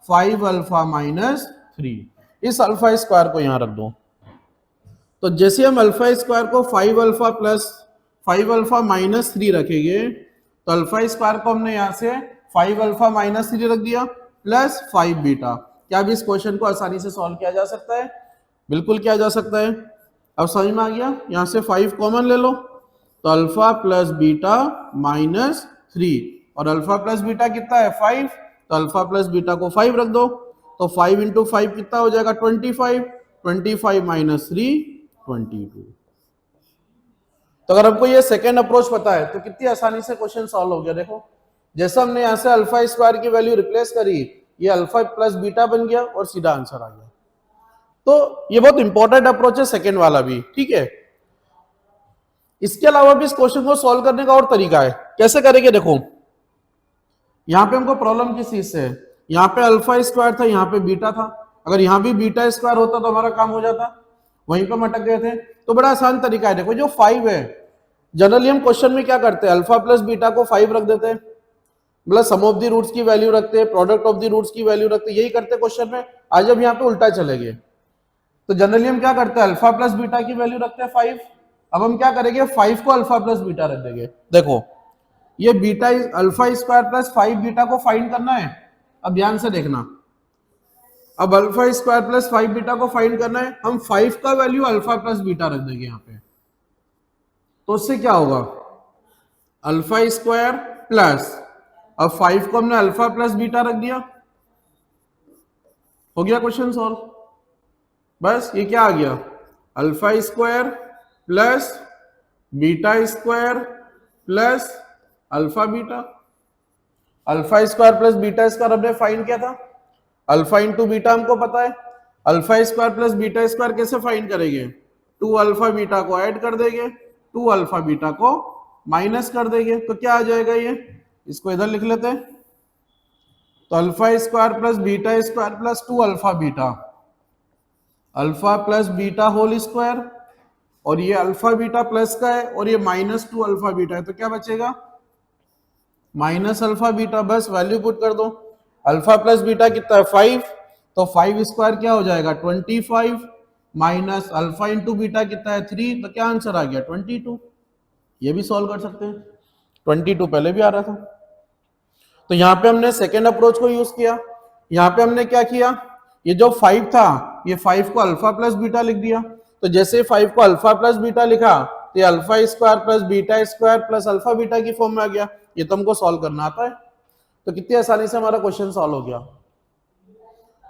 5 अल्फा माइनस 3। इस अल्फा स्क्वायर को यहां रख दो। तो जैसे हम अल्फा स्क्वायर को 5 अल्फा प्लस 5 अल्फा माइनस 3 रखेंगे, तो अल्फा स्क्वायर को हमने यहां से 5 अल्फा माइनस 3 रख दिया प्लस 5 बीटा। क्या भी इस क्वेश्चन को आसानी से सॉल्व किया जा सकता है, बिल्कुल किया जा सकता है। अब समझ में आ गया, यहां से 5 कॉमन ले लो, तो अल्फा प्लस बीटा माइनस 3, और अल्फा प्लस बीटा कितना है 5, तो अल्फा प्लस बीटा को 5 रख दो, तो 5 इंटू 5 कितना हो जाएगा 25, 25 माइनस 3 22। तो अगर हमको ये सेकेंड अप्रोच पता है तो कितनी आसानी से क्वेश्चन सॉल्व हो गया। देखो जैसा हमने यहां से अल्फा स्क्वायर की वैल्यू रिप्लेस करी, ये अल्फा प्लस बीटा बन गया और सीधा आंसर आ गया। तो ये बहुत इंपॉर्टेंट अप्रोच है सेकेंड वाला भी, ठीक है। इसके अलावा भी इस क्वेश्चन को सॉल्व करने का और तरीका है, कैसे करेंगे देखो। यहां पे हमको प्रॉब्लम किस चीज से है, यहाँ पे अल्फा स्क्वायर था, यहाँ पे बीटा था। अगर यहाँ भी बीटा स्क्वायर होता तो हमारा काम हो जाता, वहीं पे अटक गए थे। तो बड़ा आसान तरीका है, देखो जो 5 है, जनरली हम क्वेश्चन में क्या करते हैं अल्फा प्लस बीटा को 5 रख देते हैं, मतलब सम ऑफ द रूट्स की वैल्यू रखते हैं, प्रोडक्ट ऑफ द रूट्स की वैल्यू रखते हैं, यही करते हैं क्वेश्चन में। आज अब यहाँ पे उल्टा चलेंगे, तो जनरली हम क्या करते हैं अल्फा प्लस बीटा की वैल्यू रखते हैं 5। अब हम क्या करेंगे 5 को अल्फा प्लस बीटा रख देंगे। देखो ये beta alpha square plus 5 beta को फाइंड करना है। अब ध्यान से देखना, अब अल्फा स्क्वायर प्लस 5 बीटा को फाइंड करना है, हम 5 का वैल्यू अल्फा प्लस बीटा रख देंगे यहाँ पे। तो उससे क्या होगा अल्फा स्क्वायर प्लस, अब 5 को हमने अल्फा प्लस बीटा रख दिया, हो गया क्वेश्चन सॉल्व। बस ये क्या आ गया alpha square plus beta square plus alpha beta. Alpha square plus beta square हमने फाइंड किया था, अल्फा इंटू बीटा हमको पता है। Alpha square plus beta square कैसे फाइंड करेंगे, 2 अल्फा बीटा को ऐड कर देंगे, 2 अल्फा बीटा को माइनस कर देंगे, तो क्या आ जाएगा ये, इसको इधर लिख लेते हैं। तो alpha square plus beta square plus 2 alpha beta, alpha plus beta whole square, और ये अल्फा बीटा प्लस का है और ये माइनस 2 अल्फा बीटा है, तो क्या बचेगा, माइनस अल्फा बीटा। बस वैल्यू पुट कर दो। अल्फा प्लस बीटा कितना है 5, तो 5 स्क्वायर क्या हो जाएगा 25, माइनस अल्फा इंटू बीटा कितना है 3, तो क्या आंसर आ गया 22। ये भी सॉल्व कर सकते हैं, 22 पहले भी आ रहा था। तो यहाँ पे हमने सेकेंड अप्रोच को यूज किया। यहाँ पे हमने क्या किया, ये जो 5 था ये 5 को अल्फा प्लस बीटा लिख दिया। तो जैसे 5 को अल्फा प्लस बीटा लिखा तो ये alpha square plus beta square plus alpha beta की फॉर्म में आ गया। ये तो हमको सॉल्व करना आता है, तो कितनी आसानी से हमारा क्वेश्चन सॉल्व हो गया।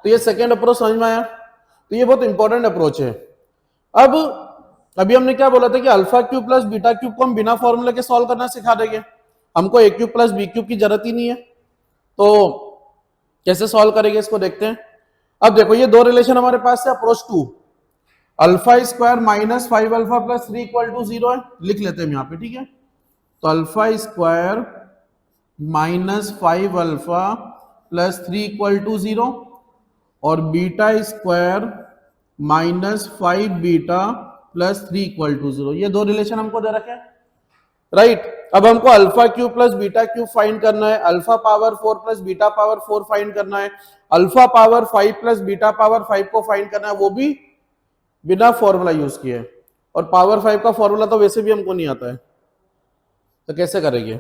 तो ये सेकेंड अप्रोच समझ में आया। तो ये बहुत इंपॉर्टेंट अप्रोच है। अब अभी हमने क्या बोला था कि alpha cube plus beta cube को हम बिना फॉर्मूले के सॉल्व करना सिखा देंगे, हमको ए क्यूब प्लस बी क्यूब की जरूरत ही नहीं है। तो कैसे सॉल्व करेंगे इसको देखते हैं। अब देखो ये दो रिलेशन हमारे पास है। Approach 2, alpha square minus 5 alpha plus 3 equal to 0 है, लिख लेते हैं यहाँ पे, ठीक है। तो alpha square minus 5 alpha plus 3 equal to 0 और beta square minus 5 beta plus 3 equal to 0, ये दो रिलेशन हमको दे रखे हैं, राइट। अब हमको alpha cube plus beta cube find करना है, alpha power 4 plus beta power 4 find करना है, alpha power 5 plus beta power 5 को फाइंड करना है, वो भी बिना फॉर्मूला यूज किए। और पावर 5 का फॉर्मूला तो वैसे भी हमको नहीं आता है, तो कैसे करेंगे,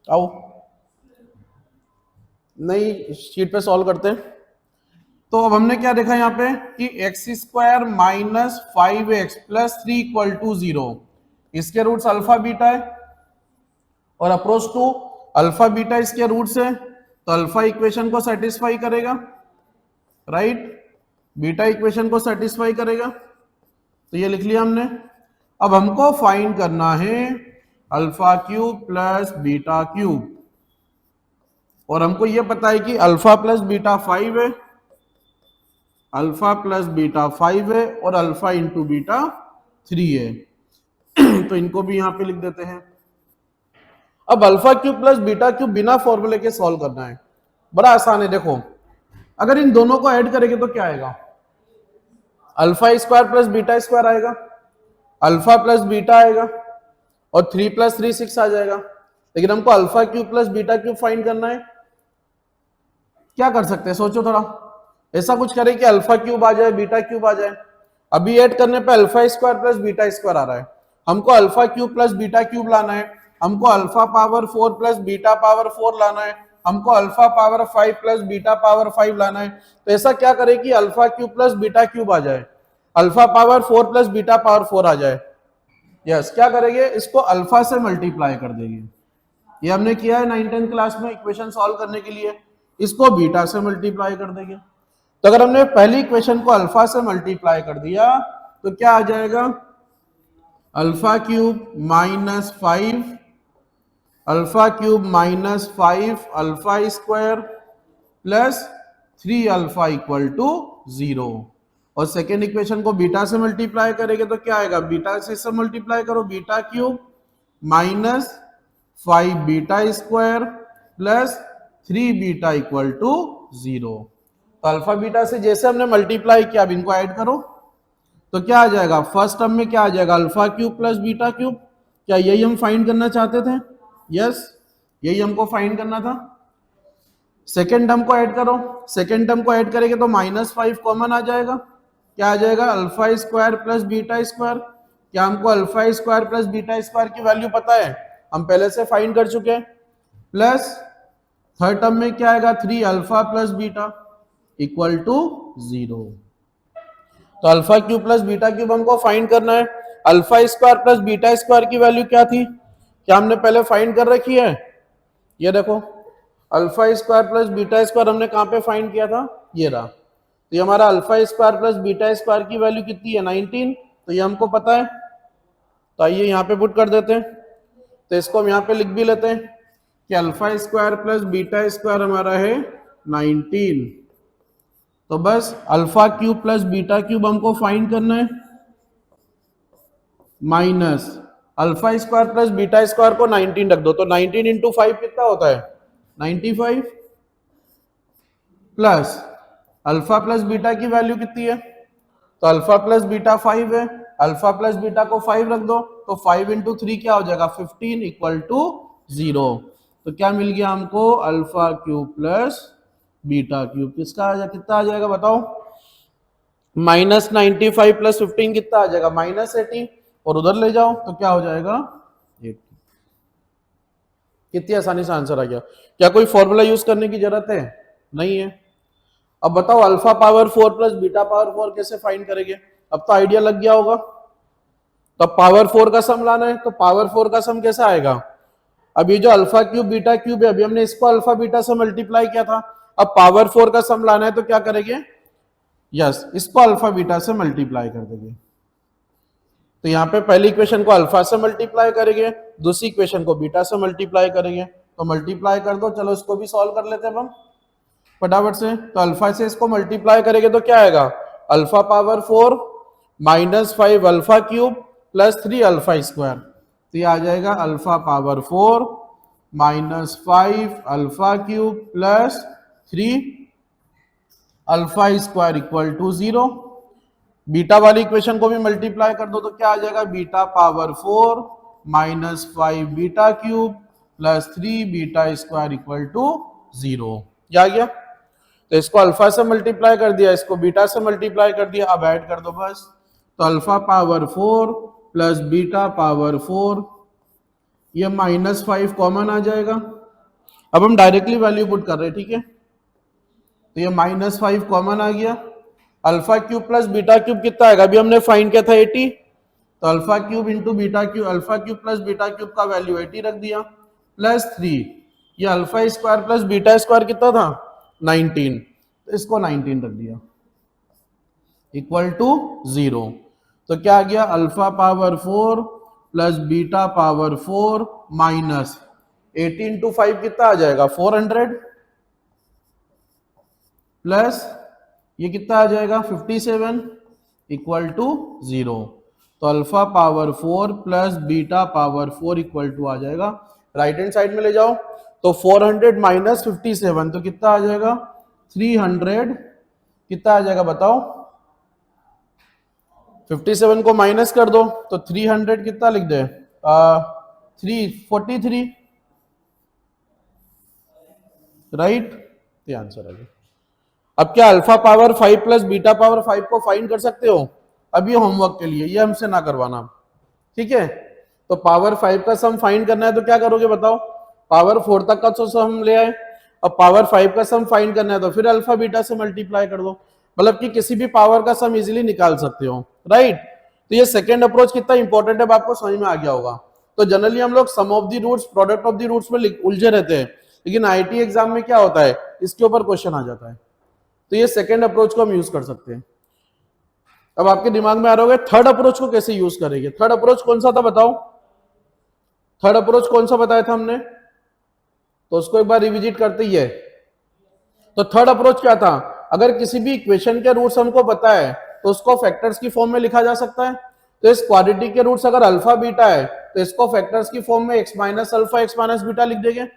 आओ नई शीट पे सॉल्व करते हैं। तो अब हमने क्या देखा यहाँ पे कि x square minus 5x plus 3 equal to 0, इसके रूट्स अल्फा बीटा है, और अप्रोच 2 अल्फा बीटा इसके रूट्स है, तो अल्फा इक्वेशन को सेटिस्फाई करेगा, राइट, बीटा इक्वेशन को सेटिस्फाई करेगा। तो ये लिख लिया हमने। अब हमको फाइंड करना है alpha cube plus beta cube, और हमको ये पता है कि अल्फा प्लस बीटा 5 है, अल्फा प्लस बीटा 5 है, और अल्फा इंटू बीटा 3 है। तो इनको भी यहां पे लिख देते हैं। अब alpha cube plus beta cube बिना फॉर्मूले के सॉल्व करना है, बड़ा आसान है। देखो अगर इन दोनों को ऐड करेंगे तो क्या आएगा, alpha square plus beta square आएगा, अल्फा प्लस बीटा आएगा, और 3 प्लस 3 6 आ जाएगा। लेकिन हमको alpha cube plus beta cube find करना है, क्या कर सकते हैं, सोचो थोड़ा। ऐसा कुछ करें कि अल्फा क्यूब आ जाए बीटा क्यूब आ जाए। अभी ऐड करने पे alpha square plus beta square आ रहा है, हमको alpha cube plus beta cube लाना है, हमको alpha power 4 plus beta power 4 लाना है, हमको alpha power 5 plus beta power 5 लाना है। तो ऐसा क्या करें कि alpha cube plus beta cube आ जाए, alpha power 4 plus beta power 4 आ जाए। यस, क्या करेंगे, इसको अल्फा से मल्टीप्लाई कर देंगे। ये हमने किया है 9th क्लास में इक्वेशन सॉल्व करने के लिए, इसको बीटा से मल्टीप्लाई कर देंगे। तो अगर हमने पहली इक्वेशन को अल्फा से मल्टीप्लाई कर दिया तो क्या आ जाएगा, alpha cube minus 5, alpha cube minus 5 alpha square plus 3 alpha equal to 0। और सेकेंड इक्वेशन को बीटा से मल्टीप्लाई करेंगे तो क्या आएगा, बीटा से मल्टीप्लाई करो, beta cube minus 5 beta square plus 3 beta equal to 0। तो अल्फा बीटा से जैसे हमने मल्टीप्लाई किया, अब इनको ऐड करो तो क्या आ जाएगा, फर्स्ट टर्म में क्या आ जाएगा, alpha cube plus beta cube. क्या यही हम फाइंड करना चाहते थे, यस, यही हमको फाइंड करना था। सेकेंड टर्म को ऐड करो, सेकेंड टर्म को ऐड करेंगे तो -5 कॉमन आ जाएगा, क्या आ जाएगा, alpha square plus beta square. क्या हमको alpha square plus beta square की वैल्यू पता है, हम पहले से फाइंड कर चुके हैं। प्लस थर्ड टर्म में क्या आएगा, 3 alpha plus beta equal to 0। तो alpha cube plus beta cube हमको फाइंड करना है। Alpha square plus beta square की वैल्यू क्या थी, क्या हमने पहले फाइंड कर रखी है, ये देखो alpha square plus beta square हमने कहां पे फाइंड किया था, ये रहा। तो ये हमारा alpha square plus beta square की वैल्यू कितनी है, 19। तो ये हमको पता है, तो आइए यहाँ पे पुट कर देते हैं। तो इसको हम यहाँ पे लिख भी लेते हैं। कि alpha square plus beta square हमारा है 19। तो बस alpha cube plus beta cube हमको फाइंड करना है, minus alpha square plus beta square को 19 रख दो, तो 19 इंटू 5 कितना होता है 95, प्लस अल्फा प्लस बीटा की वैल्यू कितनी है, तो अल्फा प्लस बीटा 5 है, अल्फा प्लस बीटा को 5 रख दो, तो 5 इंटू 3 क्या हो जाएगा 15 इक्वल टू 0। तो क्या मिल गया हमको, alpha cube plus beta cube किसका आ जाएगा, कितना आ जाएगा बताओ, -95 प्लस 15 कितना आ जाएगा -80, और उधर ले जाओ तो क्या हो जाएगा 80। कितनी आसानी से आंसर आ गया। क्या कोई फॉर्मूला यूज करने की जरूरत है, नहीं है। अब बताओ alpha power 4 plus beta power 4 कैसे फाइंड करेंगे, अब तो आइडिया लग गया होगा। तो पावर 4 का सम लाना है, तो पावर 4 का सम कैसा आएगा, अब ये जो अल्फा क्यूब बीटा क्यूब है, अभी हमने इसको अल्फा बीटा से मल्टीप्लाई किया था, अब पावर 4 का सम लाना है तो क्या करेंगे, यस इसको अल्फा बीटा से मल्टीप्लाई कर देंगे। तो यहाँ पे पहली इक्वेशन को अल्फा से मल्टीप्लाई करेंगे, दूसरी इक्वेशन को बीटा से मल्टीप्लाई करेंगे, तो मल्टीप्लाई कर दो। चलो इसको भी सॉल्व कर लेते हैं हम फटाफट से। तो अल्फा से इसको मल्टीप्लाई करेंगे तो क्या आएगा, alpha power 4 -5 alpha cube plus 3 alpha square, तो ये आ जाएगा alpha power 4 -5 alpha cube plus 3 alpha square equal to 0। Beta वाली इक्वेशन को भी मल्टीप्लाई कर दो तो क्या आ जाएगा, beta power 4 -5 beta cube plus 3 beta square equal to 0। क्या आ गया, तो इसको अल्फा से मल्टीप्लाई कर दिया, इसको बीटा से मल्टीप्लाई कर दिया, अब ऐड कर दो बस। तो alpha power 4 plus beta power 4, ये -5 कॉमन आ जाएगा। अब हम डायरेक्टली वैल्यू पुट कर रहे हैं, ठीक है। तो ये -5 कॉमन आ गया। Alpha cube plus beta cube कितना आएगा, अभी हमने फाइंड किया था 80, तो alpha cube into beta cube, alpha cube plus beta cube का वैल्यू 80 रख दिया, प्लस 3 ये alpha square plus beta square कितना था 19, तो इसको 19 रख दिया इक्वल टू 0। तो क्या आ गया, alpha power 4 plus beta power 4 minus 80 into 5 कितना आ जाएगा 400, प्लस ये कितना आ जाएगा 57 इक्वल टू 0। तो alpha power 4 plus beta power 4 equal to आ जाएगा, राइट हैंड साइड में ले जाओ, तो 400 माइनस 57 तो कितना आ जाएगा 300, कितना आ जाएगा बताओ, 57 को माइनस कर दो तो 300 कितना लिख दे 343, राइट, ये आंसर आ गया। अब क्या alpha power 5 plus beta power 5 को फाइंड कर सकते हो, अब ये होमवर्क के लिए, ये हमसे ना करवाना, ठीक है। तो पावर 5 का सम फाइंड करना है तो क्या करोगे बताओ, पावर 4 तक का तो सम ले आए, अब पावर 5 का सम फाइंड करना है तो फिर अल्फा बीटा से मल्टीप्लाई कर दो, मतलब कि किसी भी पावर का सम इजीली निकाल सकते हो, राइट। तो ये सेकेंड अप्रोच कितना इंपॉर्टेंट है आपको समझ में आ गया होगा। तो जनरली हम लोग sum of the roots product of the roots में उलझे रहते हैं, लेकिन आईटी एग्जाम में क्या होता है इसके ऊपर क्वेश्चन आ जाता है, तो ये सेकेंड अप्रोच को हम यूज कर सकते हैं। अब आपके दिमाग में आ रहा होगा थर्ड अप्रोच को कैसे यूज करेंगे, थर्ड अप्रोच कौन सा था बताओ, थर्ड अप्रोच कौन सा बताया था हमने, तो उसको एक बार रिविजिट करते ही है। तो थर्ड अप्रोच क्या था, अगर किसी भी इक्वेशन के रूट्स हमको पता है तो उसको फैक्टर्स की फॉर्म में लिखा जा सकता है। तो इस क्वाड्रेटिक के रूट्स अगर अल्फा बीटा है तो इसको फैक्टर्स की फॉर्म में x minus alpha x minus beta लिख देंगे,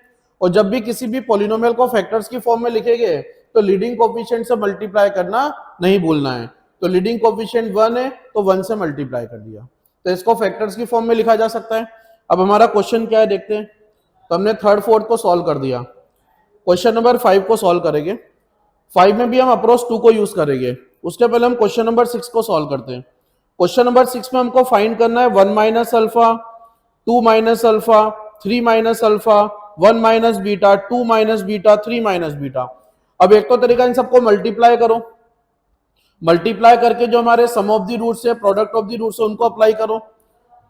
और जब भी किसी भी पॉलिनोमियल को फैक्टर्स की फॉर्म में लिखेंगे तो लीडिंग कोफिशिएंट से मल्टीप्लाई करना नहीं भूलना है। तो लीडिंग कोफिशिएंट 1 है तो 1 से मल्टीप्लाई कर दिया, तो इसको फैक्टर्स की फॉर्म में लिखा जा सकता है। अब हमारा क्वेश्चन क्या है देखते हैं। तो हमने थर्ड फोर्थ को सॉल्व कर दिया, क्वेश्चन नंबर 5 को सॉल्व करेंगे। 5 में भी हम अप्रोच 2 को यूज करेंगे, उसके पहले हम क्वेश्चन नंबर 6 को सॉल्व करते हैं। क्वेश्चन नंबर 6 में हमको फाइंड करना है 1 minus alpha, 2 minus alpha, 3 minus alpha, 1 minus beta, 2 minus beta, 3 minus beta. अब एक तो तरीका इन सबको मल्टीप्लाई करो, मल्टीप्लाई करके जो हमारे सम ऑफ द रूट्स है प्रोडक्ट ऑफ द रूट्स है उनको अप्लाई करो।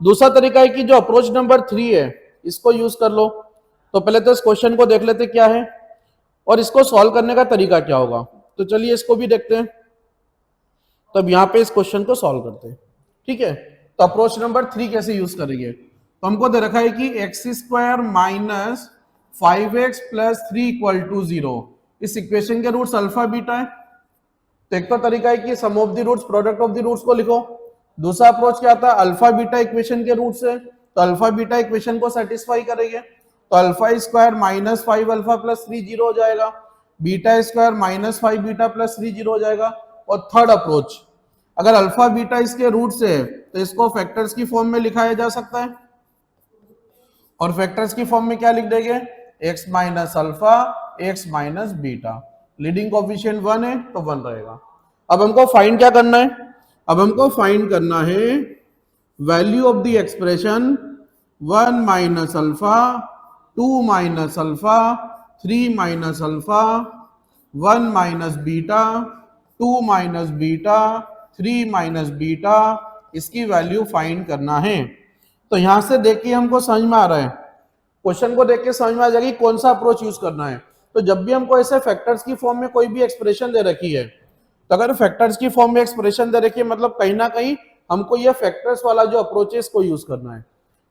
दूसरा तरीका है कि जो अप्रोच नंबर 3 है इसको यूज कर लो। तो पहले तो इस क्वेश्चन को देख लेते क्या है और इसको सॉल्व करने का तरीका क्या होगा, तो चलिए इसको भी देखते हैं। तब यहाँ पे इस क्वेश्चन को सॉल्व करते हैं, ठीक है। तो अप्रोच नंबर 3 कैसे यूज करेंगे, तो हमको दे रखा है कि x square minus 5x plus 3 equal to 0। इस इक्वेशन के रूट्स अल्फा बीटा है। तो एक तो तरीका है कि sum of the roots product of the roots को लिखो। दूसरा अप्रोच क्या आता है, अल्फा बीटा इक्वेशन के रूट्स है, तो अल्फा बीटा इक्वेशन को सेटिस्फाई करेंगे। तो alpha square minus 5 alpha plus 3 zero हो जाएगा, beta square minus 5 beta plus 3 zero हो जाएगा। और थर्ड अप्रोच, अगर अल्फा बीटा इसके रूट्स है तो इसको फैक्टर्स की फॉर्म में लिखाया जा सकता है। और फैक्टर्स की फॉर्म में क्या लिख देंगे, x minus alpha x minus beta. Leading coefficient 1 है तो 1 रहेगा। अब हमको फाइंड क्या करना है, अब हमको फाइंड करना है value of the expression 1 minus alpha 2 minus alpha 3 minus alpha 1 minus beta 2 minus beta 3 minus beta, इसकी वैल्यू फाइंड करना है। तो यहां से देख के हमको समझ में आ रहा है, क्वेश्चन को देख के समझ में आ जाएगी कौन सा अप्रोच यूज करना है। तो जब भी हमको ऐसे फैक्टर्स की फॉर्म में कोई भी एक्सप्रेशन दे रखी है, तो अगर फैक्टर्स की फॉर्म में एक्सप्रेशन दे रखी है मतलब कहीं ना कहीं हमको ये फैक्टर्स वाला जो अप्रोच है इसको यूज करना है।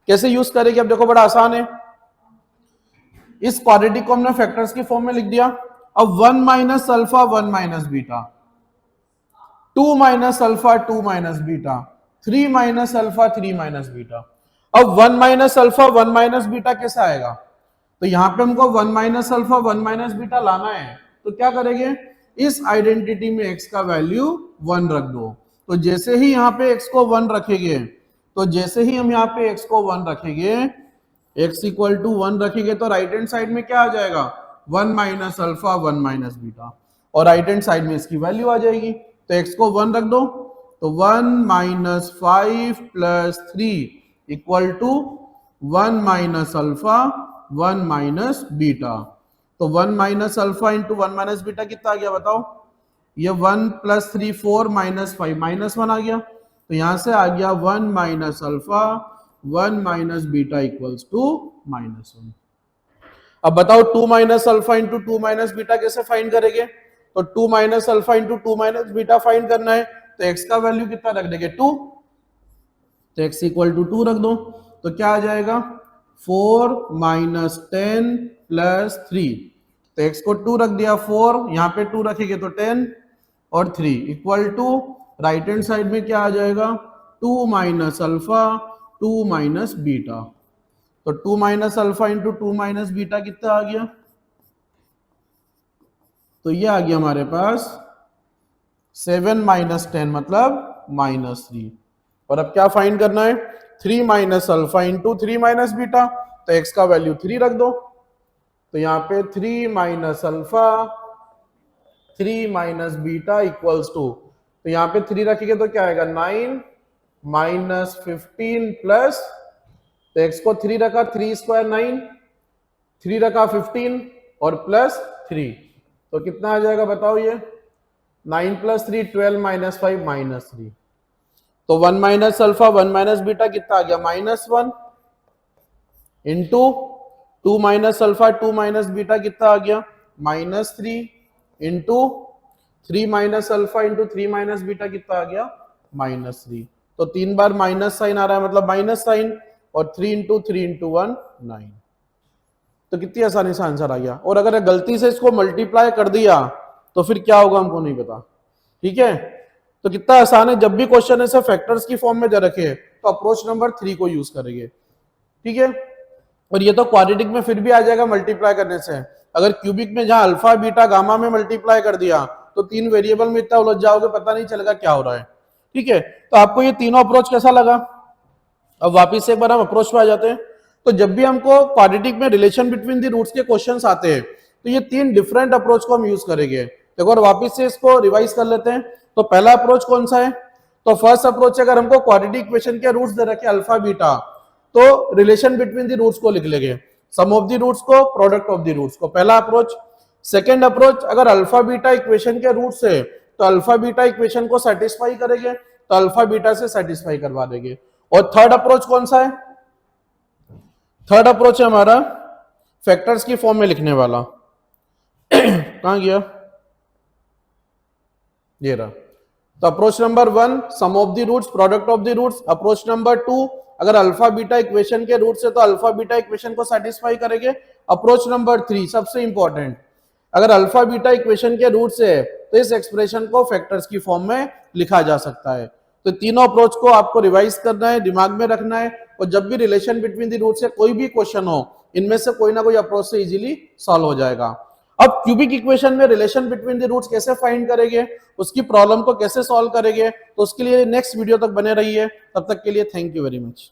कैसे यूज करेंगे, अब देखो बड़ा आसान है। इस क्वाड्रेटिक को हमने फैक्टर्स की फॉर्म में लिख दिया। अब 1 minus alpha 1 minus beta, 2 minus alpha 2 minus beta, 3 minus alpha 3 minus beta. अब 1 माइनस अल्फा 1 माइनस बीटा कैसे आएगा, तो यहां पे हमको 1 माइनस अल्फा 1 माइनस बीटा लाना है। तो क्या करेंगे, इस आइडेंटिटी में x का वैल्यू 1 रख दो। तो जैसे ही यहाँ पे x को 1 रखेंगे, तो जैसे ही हम यहाँ पे x को 1 रखेंगे, x इक्वल टू 1 रखेंगे, तो राइट हैंड साइड में क्या आ जाएगा, 1 माइनस अल्फा 1 माइनस बीटा, और राइट हैंड साइड में इसकी वैल्यू आ जाएगी। तो x को 1 रख दो, तो 1 minus 5 plus 3 equal to 1 minus alpha 1 minus beta. तो 1 minus alpha into 1 minus beta कितना आ गया बताओ, ये 1 प्लस 3 4 माइनस 5 माइनस 1 आ गया। तो यहां से आ गया 1 minus alpha 1 minus beta equals to -1। अब बताओ 2 minus alpha into 2 minus beta कैसे फाइंड करेंगे, तो 2 minus alpha into 2 minus beta find करना है। तो x का वैल्यू कितना रख देंगे 2, तो x इक्वल टू 2 रख दो। तो क्या आ जाएगा 4 माइनस 10 प्लस 3। तो x को 2 रख दिया, 4 यहाँ पे 2 रखेंगे तो 10 और 3 equal to right hand side में क्या आ जाएगा 2 माइनस अल्फा 2 माइनस बीटा। तो 2 minus alpha into 2 minus beta कितना आ गया, तो ये आ गया हमारे पास 7 माइनस 10 मतलब -3। और अब क्या फाइंड करना है, 3 minus alpha into 3 minus beta. तो x का वैल्यू 3 रख दो। तो यहाँ पे 3 minus alpha 3 minus beta equals to, तो यहाँ पे 3 रखेंगे तो क्या आएगा 9 माइनस 15 प्लस, तो x को 3 रखा, 3 स्क्वायर 9, 3 रखा 15 और प्लस 3, तो कितना आ जाएगा बताओ, ये 9 प्लस 3 12 माइनस 5 माइनस 3। तो 1 माइनस अल्फा 1 माइनस बीटा कितना आ गया -1 into 2 minus alpha 2 minus beta कितना आ गया -3 into 3 minus alpha into 3 minus beta कितना आ गया -3। तो 3 बार माइनस साइन आ रहा है मतलब माइनस साइन, और 3 इंटू 3 इंटू 1 9। तो कितनी आसानी से आंसर आ गया। और अगर गलती से इसको मल्टीप्लाई कर दिया तो फिर क्या होगा हमको नहीं पता, ठीक है। तो कितना आसान है, जब भी क्वेश्चन ऐसे फैक्टर्स की फॉर्म में दे रखे तो अप्रोच नंबर 3 को यूज करेंगे, ठीक है। और ये तो क्वाड्रेटिक में फिर भी आ जाएगा मल्टीप्लाई करने से। अगर क्यूबिक में जहां अल्फा बीटा गामा में मल्टीप्लाई कर दिया तो 3 वेरिएबल में इतना उलझ जाओगे पता नहीं चलेगा क्या हो रहा है, ठीक है। तो आपको ये तीनों अप्रोच कैसा लगा, अब वापिस से एक बार हम अप्रोच पे आ जाते हैं। तो जब भी हमको क्वाड्रेटिक में रिलेशन बिटवीन द रूट्स के क्वेश्चंस आते हैं तो ये 3 डिफरेंट अप्रोच को हम यूज करेंगे। देखो और वापिस से इसको रिवाइज कर लेते हैं। तो पहला अप्रोच कौन सा है, तो फर्स्ट अप्रोच अगर हमको क्वाड्रेटिक इक्वेशन के रूट्स दे रखे अल्फा बीटा, तो रिलेशन बिटवीन द रूट्स को लिख लेंगे, सम ऑफ द रूट्स को प्रोडक्ट ऑफ द रूट्स को, पहला अप्रोच। सेकंड अप्रोच, अगर अल्फा बीटा इक्वेशन के रूट्स है तो अल्फा बीटा इक्वेशन को सेटिस्फाई करेंगे, तो अल्फा बीटा से सेटिस्फाई करवा देंगे। और थर्ड अप्रोच कौन सा है, थर्ड अप्रोच है हमारा फैक्टर्स की फॉर्म में लिखने वाला कहां गया, ये रहा। तो approach number 1 sum of the roots product of the roots. Approach number 2 अगर अल्फा बीटा इक्वेशन के रूट्स है तो अल्फा बीटा इक्वेशन को सेटिस्फाई करेंगे, अप्रोच नंबर 3 सबसे इंपॉर्टेंट, अगर अल्फा बीटा इक्वेशन के रूट्स है तो इस एक्सप्रेशन को फैक्टर्स की फॉर्म में लिखा जा सकता है। तो तीनों अप्रोच को आपको रिवाइज करना है, दिमाग में रखना है, और जब भी रिलेशन बिटवीन द रूट्स से कोई भी क्वेश्चन हो, इनमें से कोई ना कोई अप्रोच से इजीली सॉल्व हो जाएगा। अब क्यूबिक इक्वेशन में रिलेशन बिटवीन द रूट्स कैसे फाइंड करेंगे, उसकी प्रॉब्लम को कैसे सॉल्व करेंगे, तो उसके लिए नेक्स्ट वीडियो तक बने रहिए। तब तक के लिए थैंक यू वेरी मच।